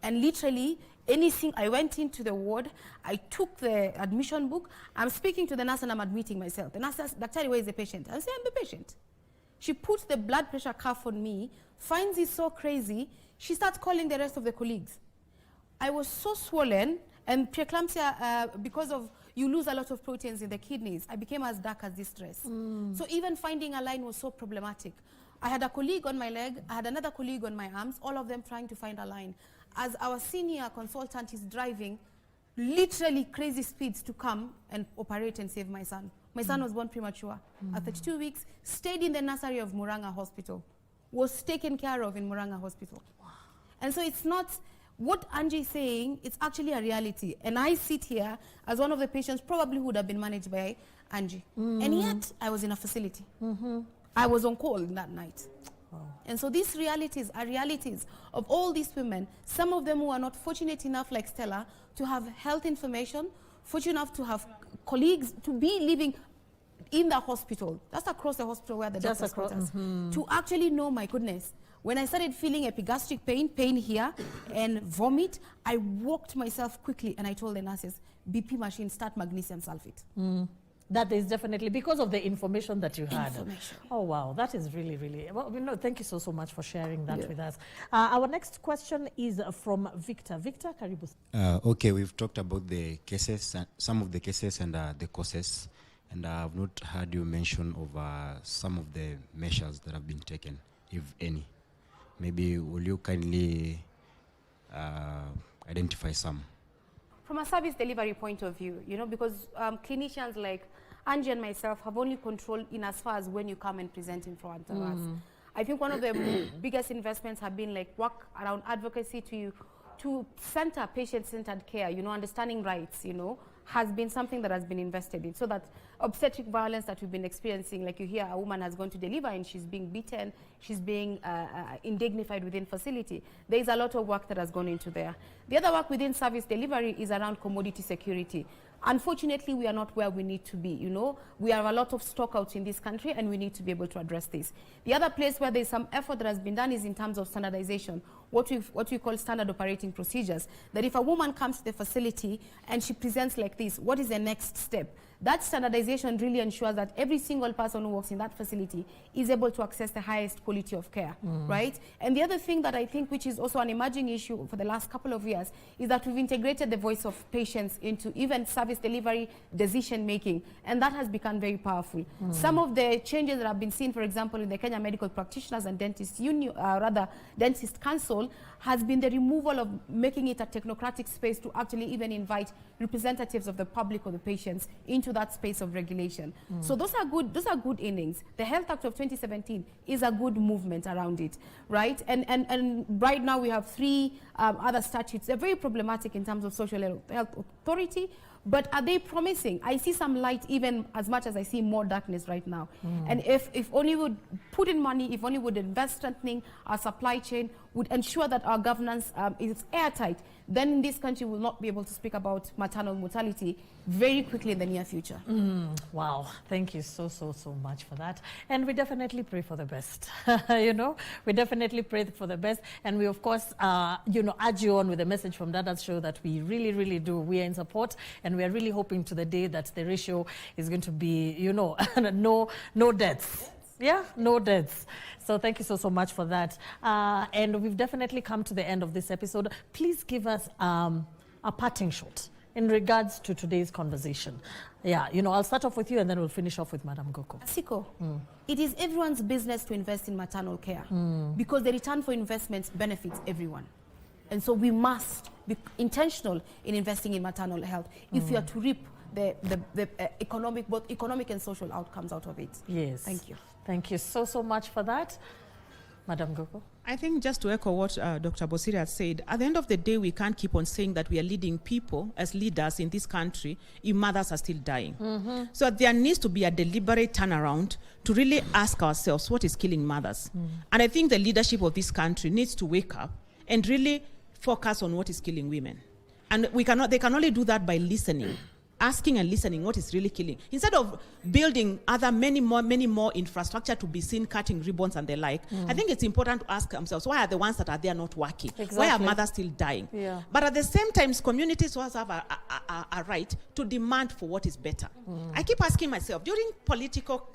And literally, anything, I went into the ward, I took the admission book, I'm speaking to the nurse and I'm admitting myself. The nurse says, Dr. where is the patient? I say, I'm the patient. She puts the blood pressure cuff on me, finds it so crazy, she starts calling the rest of the colleagues. I was so swollen, and preeclampsia, because of you lose a lot of proteins in the kidneys, I became as dark as distress. So even finding a line was so problematic. I had a colleague on my leg, I had another colleague on my arms, all of them trying to find a line. As our senior consultant is driving literally crazy speeds to come and operate and save my son. My son was born premature. At 32 weeks, stayed in the nursery of Muranga Hospital, was taken care of in Muranga Hospital. And so it's not, what Angie is saying, it's actually a reality. And I sit here as one of the patients probably would have been managed by Angie. And yet, I was in a facility. I was on call that night. And so these realities are realities of all these women, some of them who are not fortunate enough, like Stella, to have health information, fortunate enough to have colleagues, to be living in the hospital, just across the hospital where the doctors put us, to actually know, my goodness, when I started feeling epigastric pain here, and vomit, I walked myself quickly and I told the nurses, BP machine, start magnesium sulfate. That is definitely because of the information that you had. Oh, wow. That is really, really... Well, thank you so much for sharing that with us. Our next question is from Victor. Victor, karibu. Okay, we've talked about the cases, some of the cases and the causes, and I've not heard you mention of some of the measures that have been taken, if any. Maybe will you kindly identify some? From a service delivery point of view, because clinicians like Angie and myself have only control in as far as when you come and present in front of us. I think one of the biggest investments have been like work around advocacy to center patient-centered care, understanding rights, has been something that has been invested in, so that obstetric violence that we've been experiencing, like you hear a woman has gone to deliver and she's being beaten, she's being indignified within facility. There is a lot of work that has gone into there. The other work within service delivery is around commodity security. Unfortunately, we are not where we need to be. We have a lot of stockouts in this country and we need to be able to address this. The other place where there's some effort that has been done is in terms of standardization, what we call standard operating procedures. That if a woman comes to the facility and she presents like this, what is the next step? That standardization really ensures that every single person who works in that facility is able to access the highest quality of care, right? And the other thing that I think, which is also an emerging issue for the last couple of years, is that we've integrated the voice of patients into even service delivery decision making, and that has become very powerful. Some of the changes that have been seen, for example, in the Kenya Medical Practitioners and Dentists Union, Dentist Council, has been the removal of making it a technocratic space to actually even invite representatives of the public or the patients into that space of regulation. So those are good innings. The Health Act of 2017 is a good movement around it, right? And right now we have 3 other statutes. They're very problematic in terms of social health authority, But are they promising? I see some light even as much as I see more darkness right now. And if only we would put in money, if only we would invest strengthening our supply chain, would ensure that our governance is airtight, then in this country we will not be able to speak about maternal mortality very quickly in the near future. Wow, thank you so much for that. And we definitely pray for the best. You know, we definitely pray for the best. And we, of course, you know, urge you on with a message from Dada's show that we really do. We are in support, and we are really hoping to the day that the ratio is going to be, you know, no deaths. Yeah, no deaths. So thank you so much for that. And we've definitely come to the end of this episode. Please give us a parting shot in regards to today's conversation. Yeah, you know, I'll start off with you and then we'll finish off with Madam Goko. Siko, it is everyone's business to invest in maternal care because the return for investments benefits everyone. And so we must be intentional in investing in maternal health if we are to reap the both economic and social outcomes out of it. Yes. Thank you. Thank you so much for that. Madam Goko? I think just to echo what Dr. Bosiri has said, at the end of the day, we can't keep on saying that we are leading people as leaders in this country if mothers are still dying. So there needs to be a deliberate turnaround to really ask ourselves what is killing mothers. And I think the leadership of this country needs to wake up and really focus on what is killing women. And they can only do that by listening. Asking and listening what is really killing. Instead of building many more infrastructure to be seen cutting ribbons and the like, I think it's important to ask themselves, why are the ones that are there not working? Exactly. Why are mothers still dying? Yeah. But at the same time, communities also have a right to demand for what is better. I keep asking myself, during political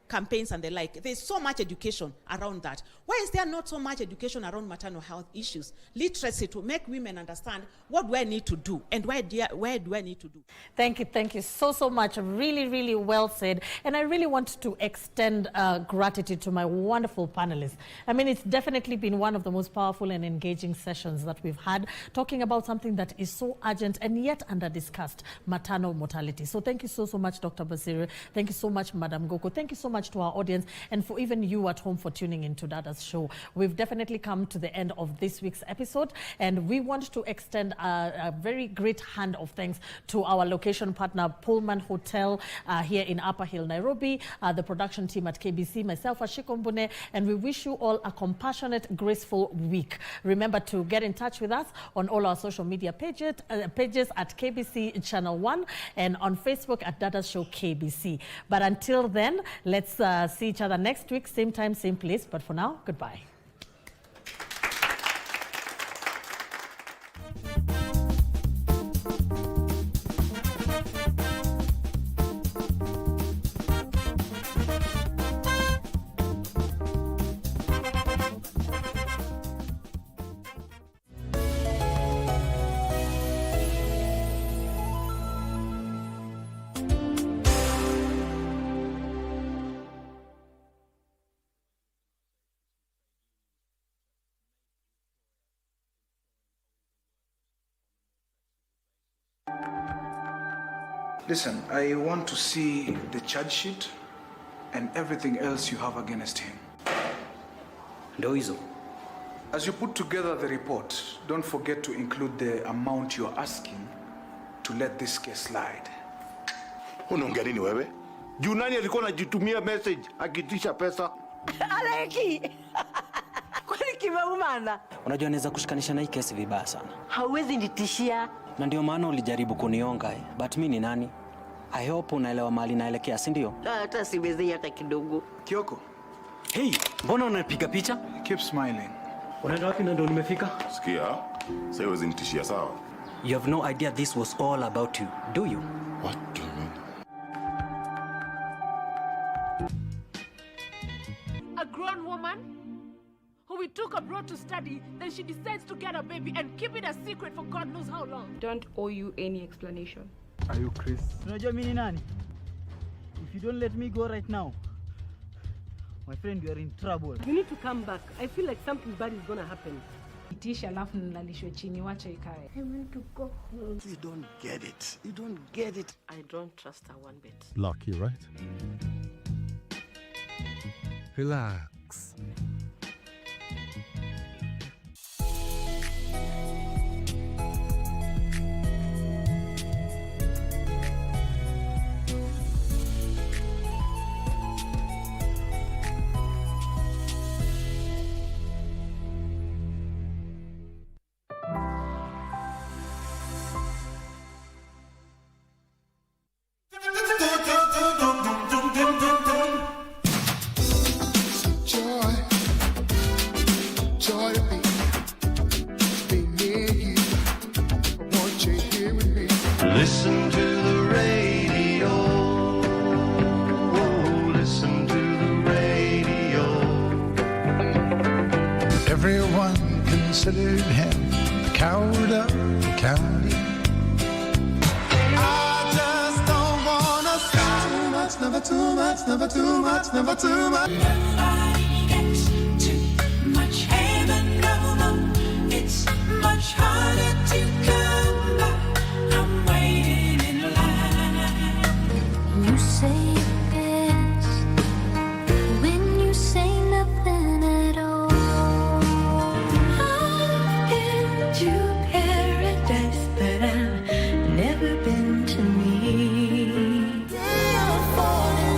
campaigns and the like, there's so much education around that. Why is there not so much education around maternal health issues? Literacy to make women understand what do I need to do and where do I need to do? Thank you so much. Really well said. And I really want to extend gratitude to my wonderful panelists. I mean, it's definitely been one of the most powerful and engaging sessions that we've had, talking about something that is so urgent and yet under-discussed, maternal mortality. So thank you so much, Dr. Bosiri. Thank you so much, Madam Goko. Thank you so much to our audience and for even you at home for tuning into Dada's show. We've definitely come to the end of this week's episode, and we want to extend a very great hand of thanks to our location partner, Pullman Hotel, here in Upper Hill, Nairobi, the production team at KBC, myself, Ashiko Mbune, and we wish you all a compassionate, graceful week. Remember to get in touch with us on all our social media pages at KBC Channel 1 and on Facebook at Dada's Show KBC. But until then, let's see each other next week, same time, same place. But for now, goodbye. Listen, I want to see the charge sheet and everything else you have against him. Ndoizo. As you put together the report, don't forget to include the amount you're asking to let this case slide. Unaongea nini wewe? Juu nani alikuwa anajitumia message akitisha pesa? Aleki! Kwani kimeumana? Unajua naweza kushikanisha na hii kesi vibaya sana. Hauwezi nitishia. Na ndio maana ulijaribu kunionga but mimi ni nani? I hope unaelewa mahali naelekea, si ndio? Hata siwezi hata kidogo. Kioko. Hey, mbona unapiga picha? Keep smiling. Unaenda wapi na ndio nimefika? Sikia, sasa huwezi nitishia sawa? You have no idea this was all about you, do you? What do you mean? A grown woman who we took abroad to study, then she decides to get a baby and keep it a secret for God knows how long. Don't owe you any explanation. Are you Chris? Unajua mimi ni nani? If you don't let me go right now, my friend, you are in trouble. You need to come back. I feel like something bad is gonna happen. Itisha alafu nilalishwe chini, wacha ikae. I want to go home. You don't get it. You don't get it. I don't trust her one bit. Lucky, right? Relax. considered him the coward of the county. I just don't wanna stop. Too much, never too much, never too much, never too much. Nobody gets too much heaven no more. It's much harder to come by. I'm waiting in line. You say yes when you say nothing at all. I've been to paradise, but I've never been to me. I'll fall in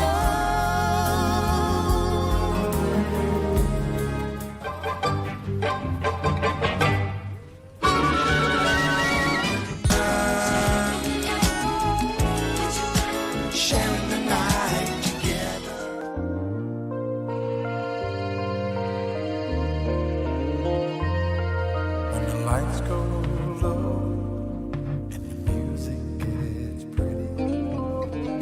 Sharing the night together. When the lights go low and the music gets pretty,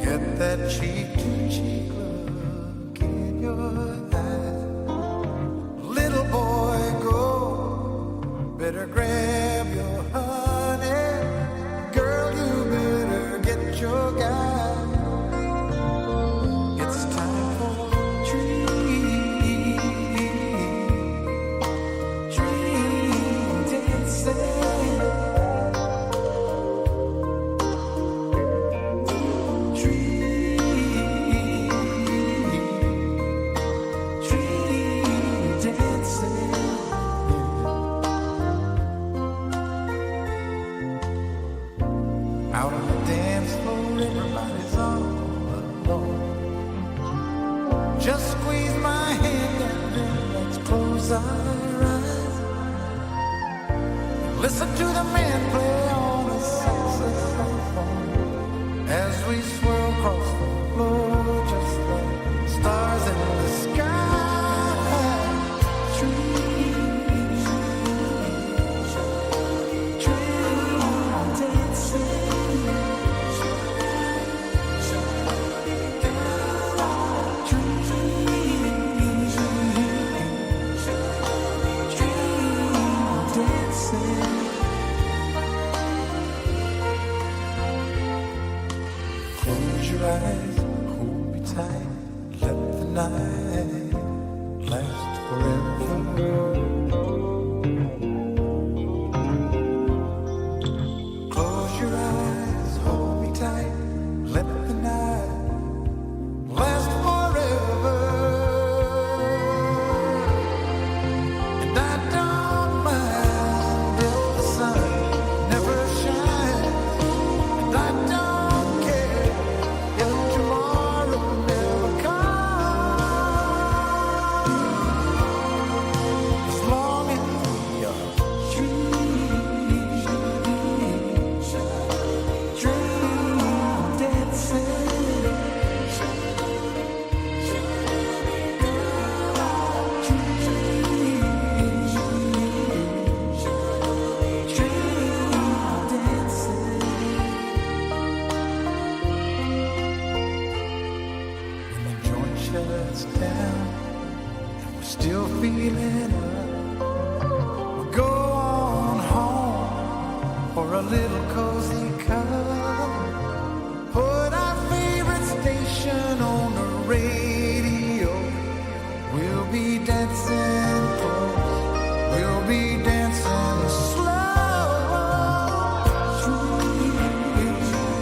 get that cheek-to-cheek look in your eyes. Little boy, go, better grab your honey. Girl, you better get your guy. It's time for dream dancing. Dream dancing. Out on the dance floor, everybody's all alone. Just squeeze my hand and then let's close our eyes. Listen to the man play on a saxophone as we swirl across the floor, just like stars in the sky. Dream dancing. Close your eyes, hold me tight, let the night last forever. Close your eyes, hold me tight, let the night last forever. And I don't mind if the sun never shines, and I don't care if tomorrow never comes, as long as we are dream dancing. When the joint shuts down and we're still feeling up, we'll go on home for a little cozy cup. Put our favorite station on the radio. We'll be dancing close. We'll be dancing slow. Dream dancing.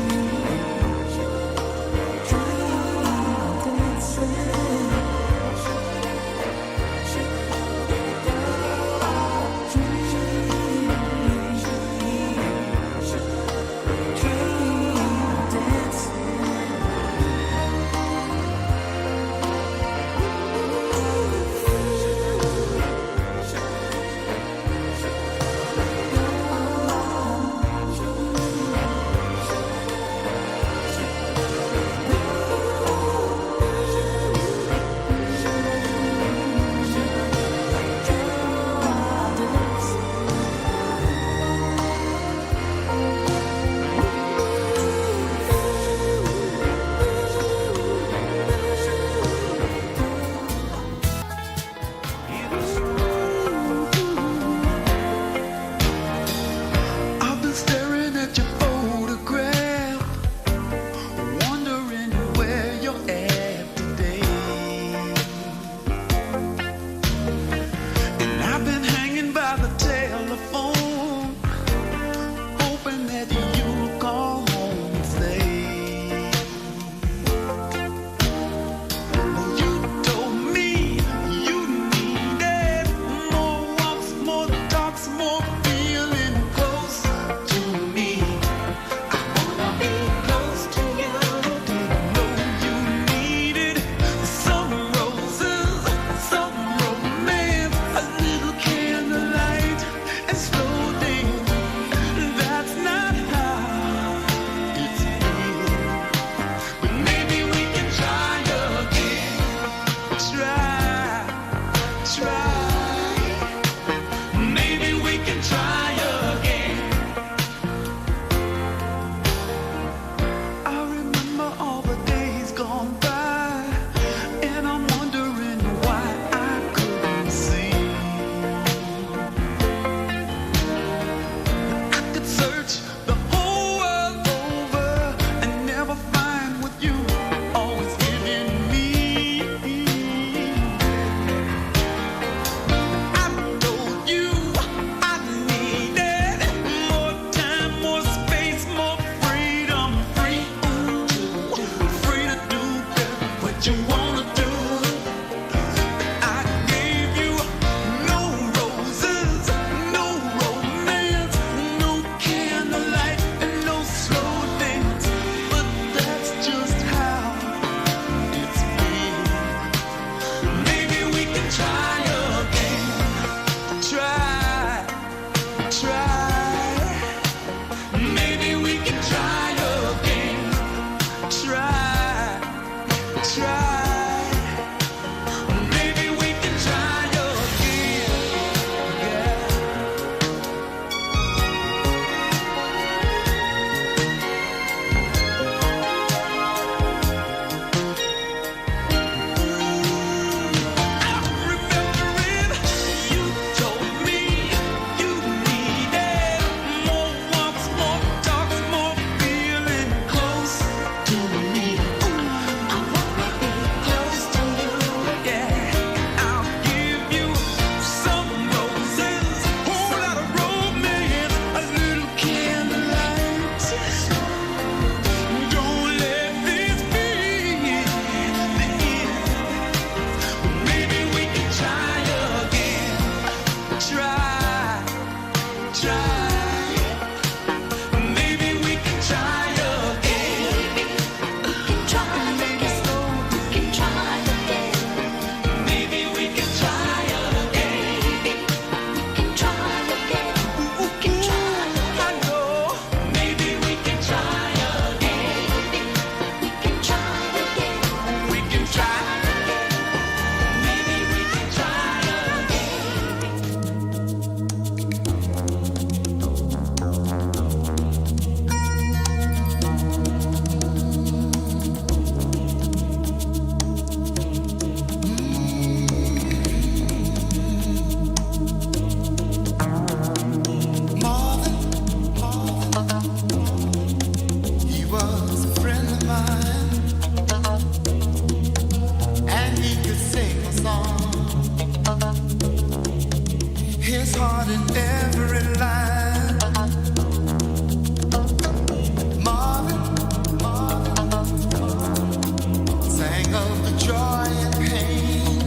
joy and pain.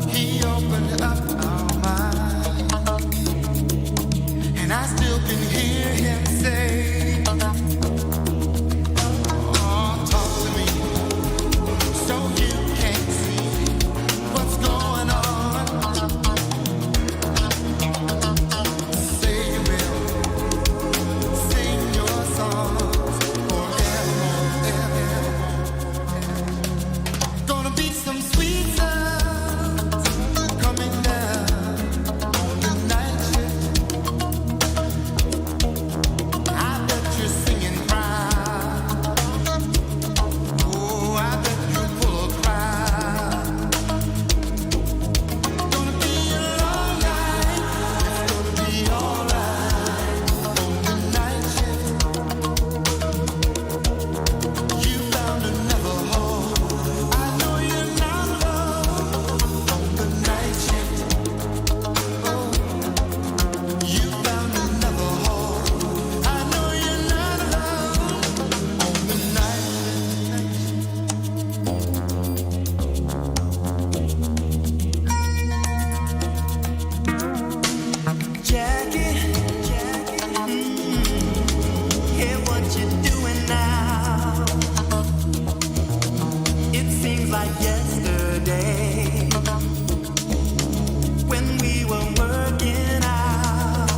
He opened up our mind, and I still can hear him say, oh, talk to me, so you can't see what's going on. Say you will sing your songs forever. Gonna be some sweet sounds coming down the night shift. I bet you're singing proud. Oh, I bet you're full of pride. Gonna be a long night. It's gonna be alright on the night shift. You found another home. I know you're not alone on the night shift. Oh, you found another home. I know you're not alone on the night shift. Jackie, hear what you're doing now. It seems like yesterday when we were working out.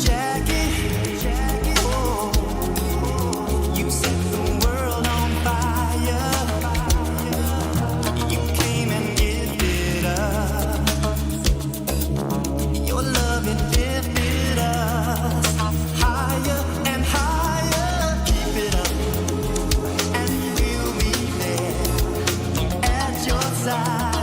Jackie, oh, you set the world on fire. You came and gifted us. Your love, it lifted us higher and higher. Keep it up, and we'll be there at your side.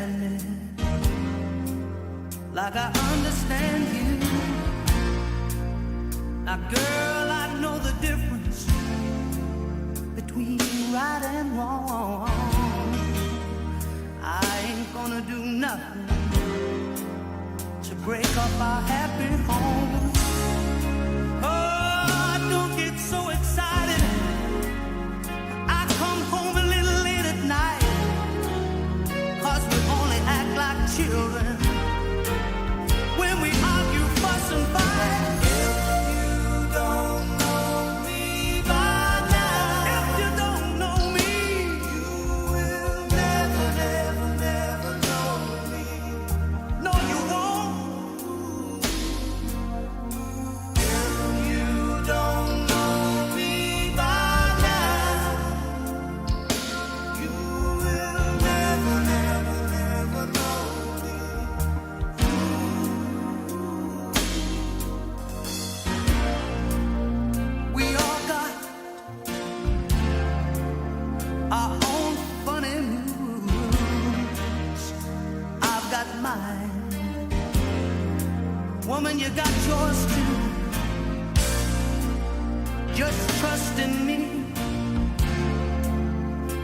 understand it like I understand you. Now, girl, I know the difference between right and wrong. I ain't gonna do nothing to break up our happy home. Oh, don't get so excited. I come home a little late at night, 'cause we only act like children when we argue, fuss and fight. If you don't know me by now, if you don't know me, you will never, never, never know me. No, you won't. If you don't know me by now, you will never, never, never know me. We all got our own funny moves. I've got mine. Woman, you got yours too. Just trust in me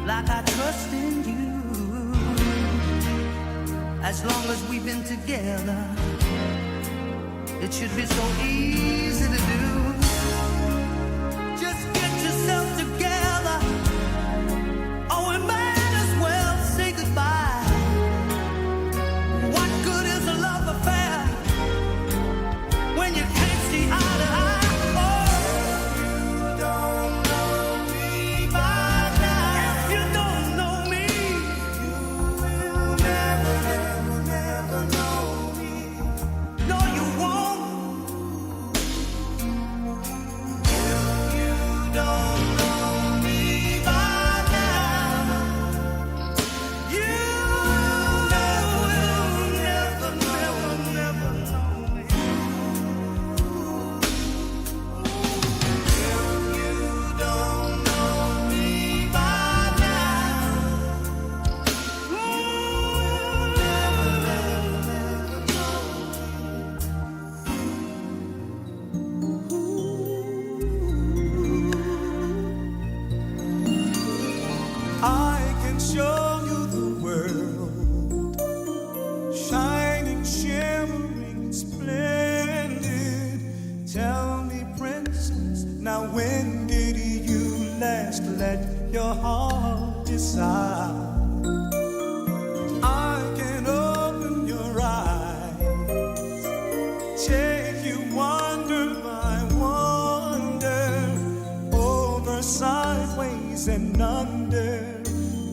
like I trust in you. As long as we've been together, it should be so easy to do. Just get yourself together, or we might as well say goodbye. What good is a love affair when you can't see eye to eye? Oh, you don't know me by now. If you don't know me, you will never, never, never know me. No, you won't. If you don't know me by now, you will never, never, never know me. If you don't know me by now, you will never, never, never know I can show you the world, shining, shimmering, splendid. Tell me, princess, now when did you last let your heart decide? I can open your eyes, take you wonder by wonder, over, sideways, and under,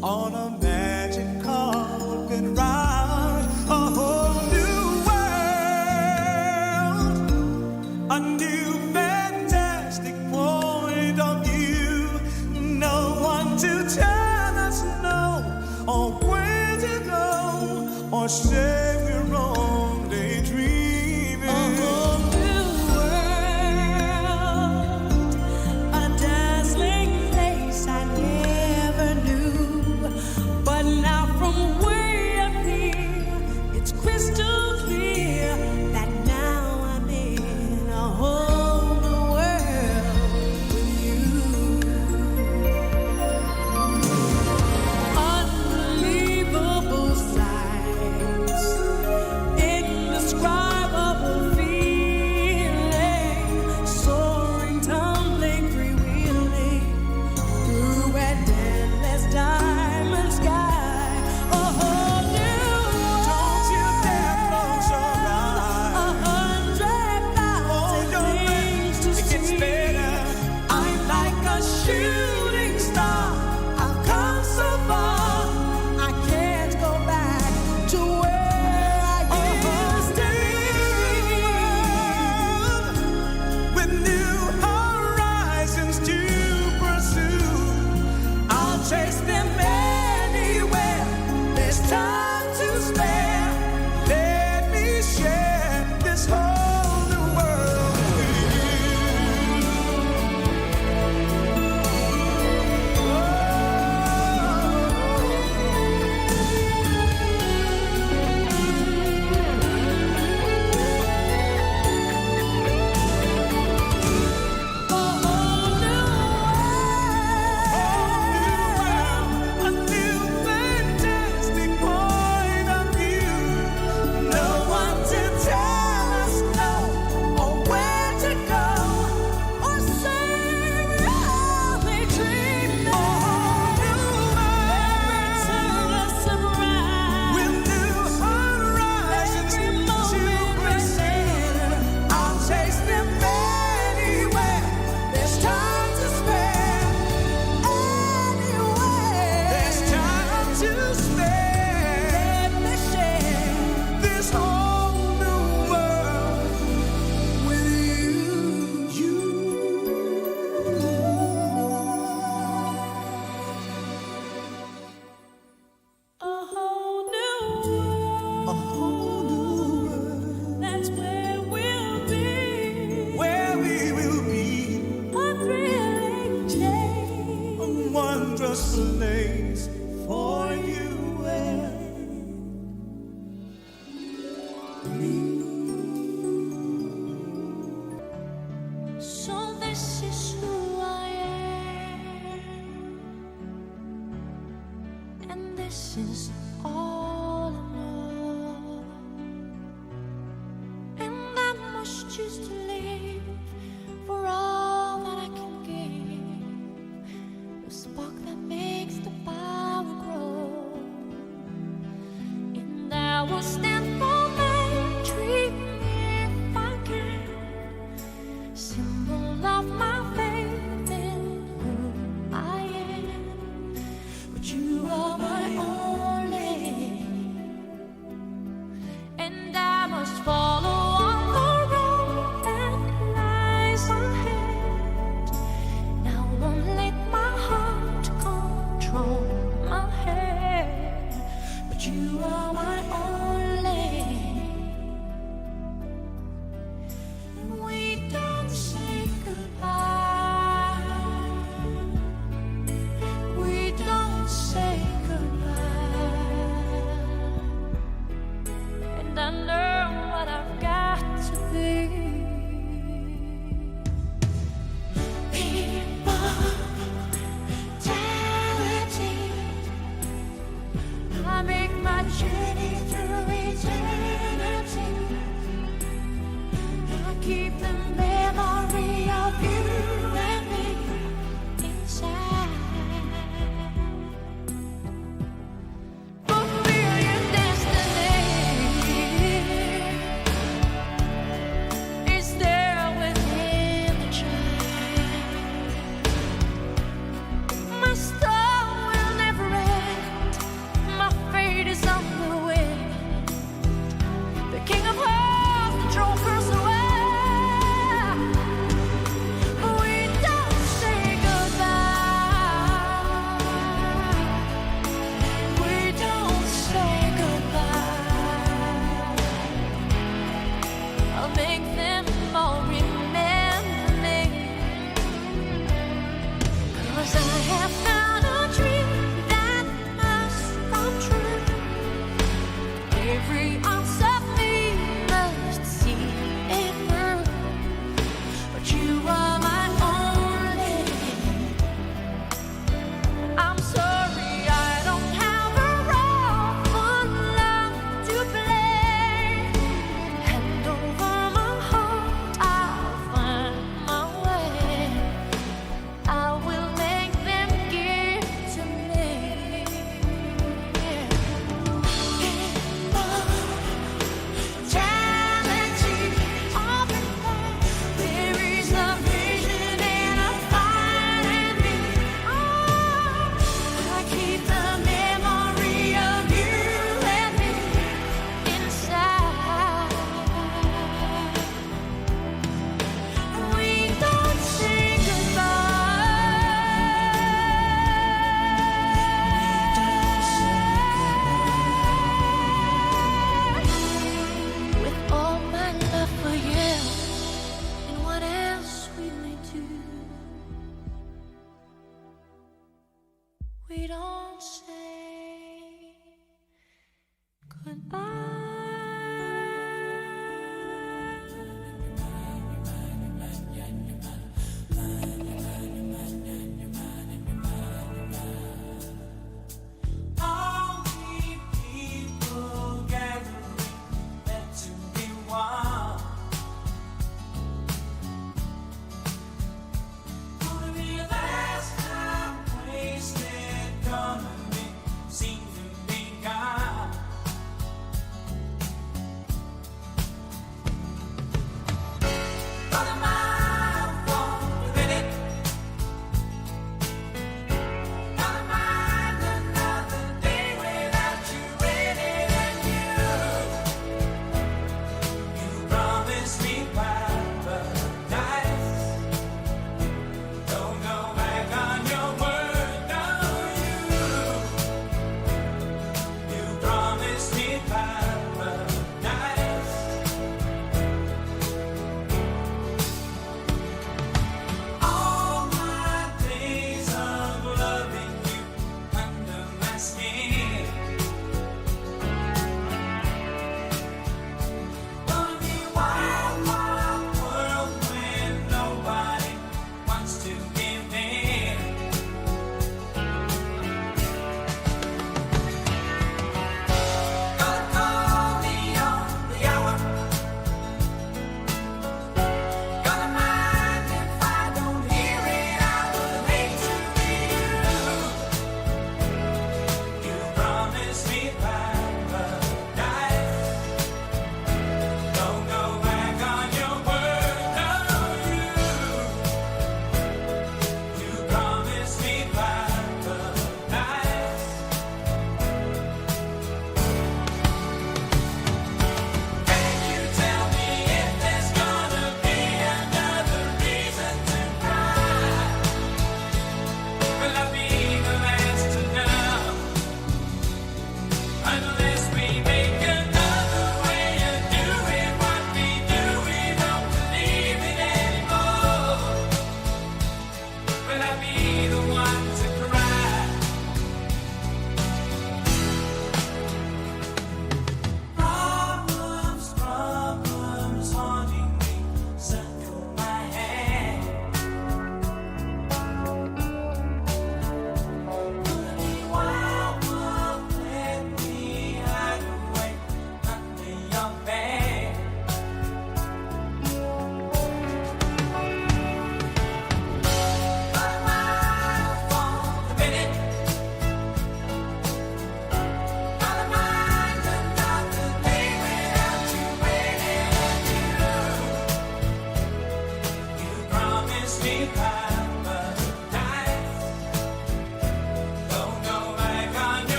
on a magic carpet ride, a whole new world, a new fantastic point of view. No one to tell us no, So this is who I am, and this is all I know, and I must choose to live for all that I can give, the spark that makes the power grow, and I will stand for my dream if I can, symbol of my faith in who I am, but you are my only, and I must follow on the road that lies ahead. Now won't let my heart control my head, but you are my only. And we don't say goodbye. We don't say goodbye. And I know what I've got.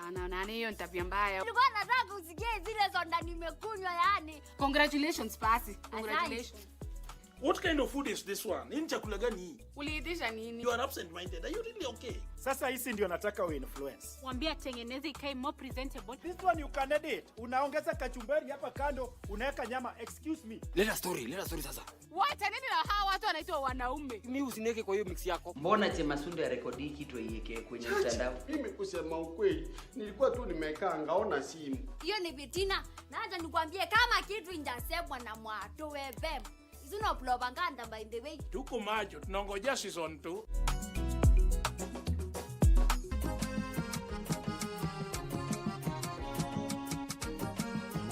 Hapana, nani hiyo ni tabia mbaya. Nilikuwa nataka usikie zile soda nimekunywa yani. Congratulations Pasi. Congratulations. What kind of food is this one? Nini chakula gani hii? Uliitisha nini? You are absent-minded. Are you really okay? Sasa hizi ndio nataka influence. Mwambie tengeneze ikae more presentable. This one you can edit. Unaongeza kachumbari hapa kando, unaweka nyama. Excuse me. Leta story sasa. Wacha nini na hawa watu wanaitwa wanaume? Mimi usineke kwa hiyo mix yako. Mbona Chemasunde ya rekodi kitu iweke kwenye mtandao? Mimi kusema ukweli, nilikuwa tu nimekaa ngaona simu. Hiyo ni vitina. Na hata nikwambie kama kitu injasemwa na mwato wewe. Isuna propaganda by the way. Tuko macho, tunangojea season 2.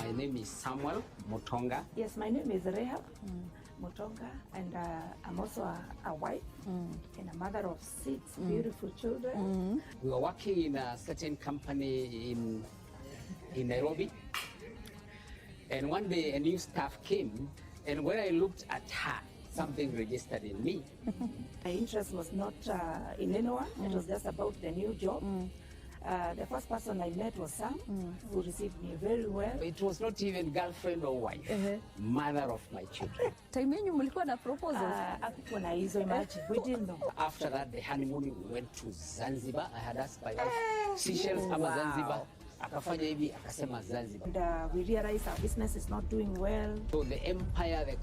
My name is Samuel Mutonga. Yes, my name is Rehab Mutonga, and I'm also a wife and a mother of 6 beautiful children. We were working in a certain company in Nairobi, and one day a new staff came, and when I looked at her, something registered in me. My interest was not in anyone. It was just about the new job. The first person I met was Sam, who received me very well. It was not even girlfriend or wife, mother of my children. Time yenyu mlikuwa na proposals? Hakukuwa na hizo, imagine. We didn't know. After that, the honeymoon, we went to Zanzibar. I had asked my wife, Seychelles ama Zanzibar. Akafanya hivi, akasema Zanzibar. And we realized our business is not doing well. So the empire, the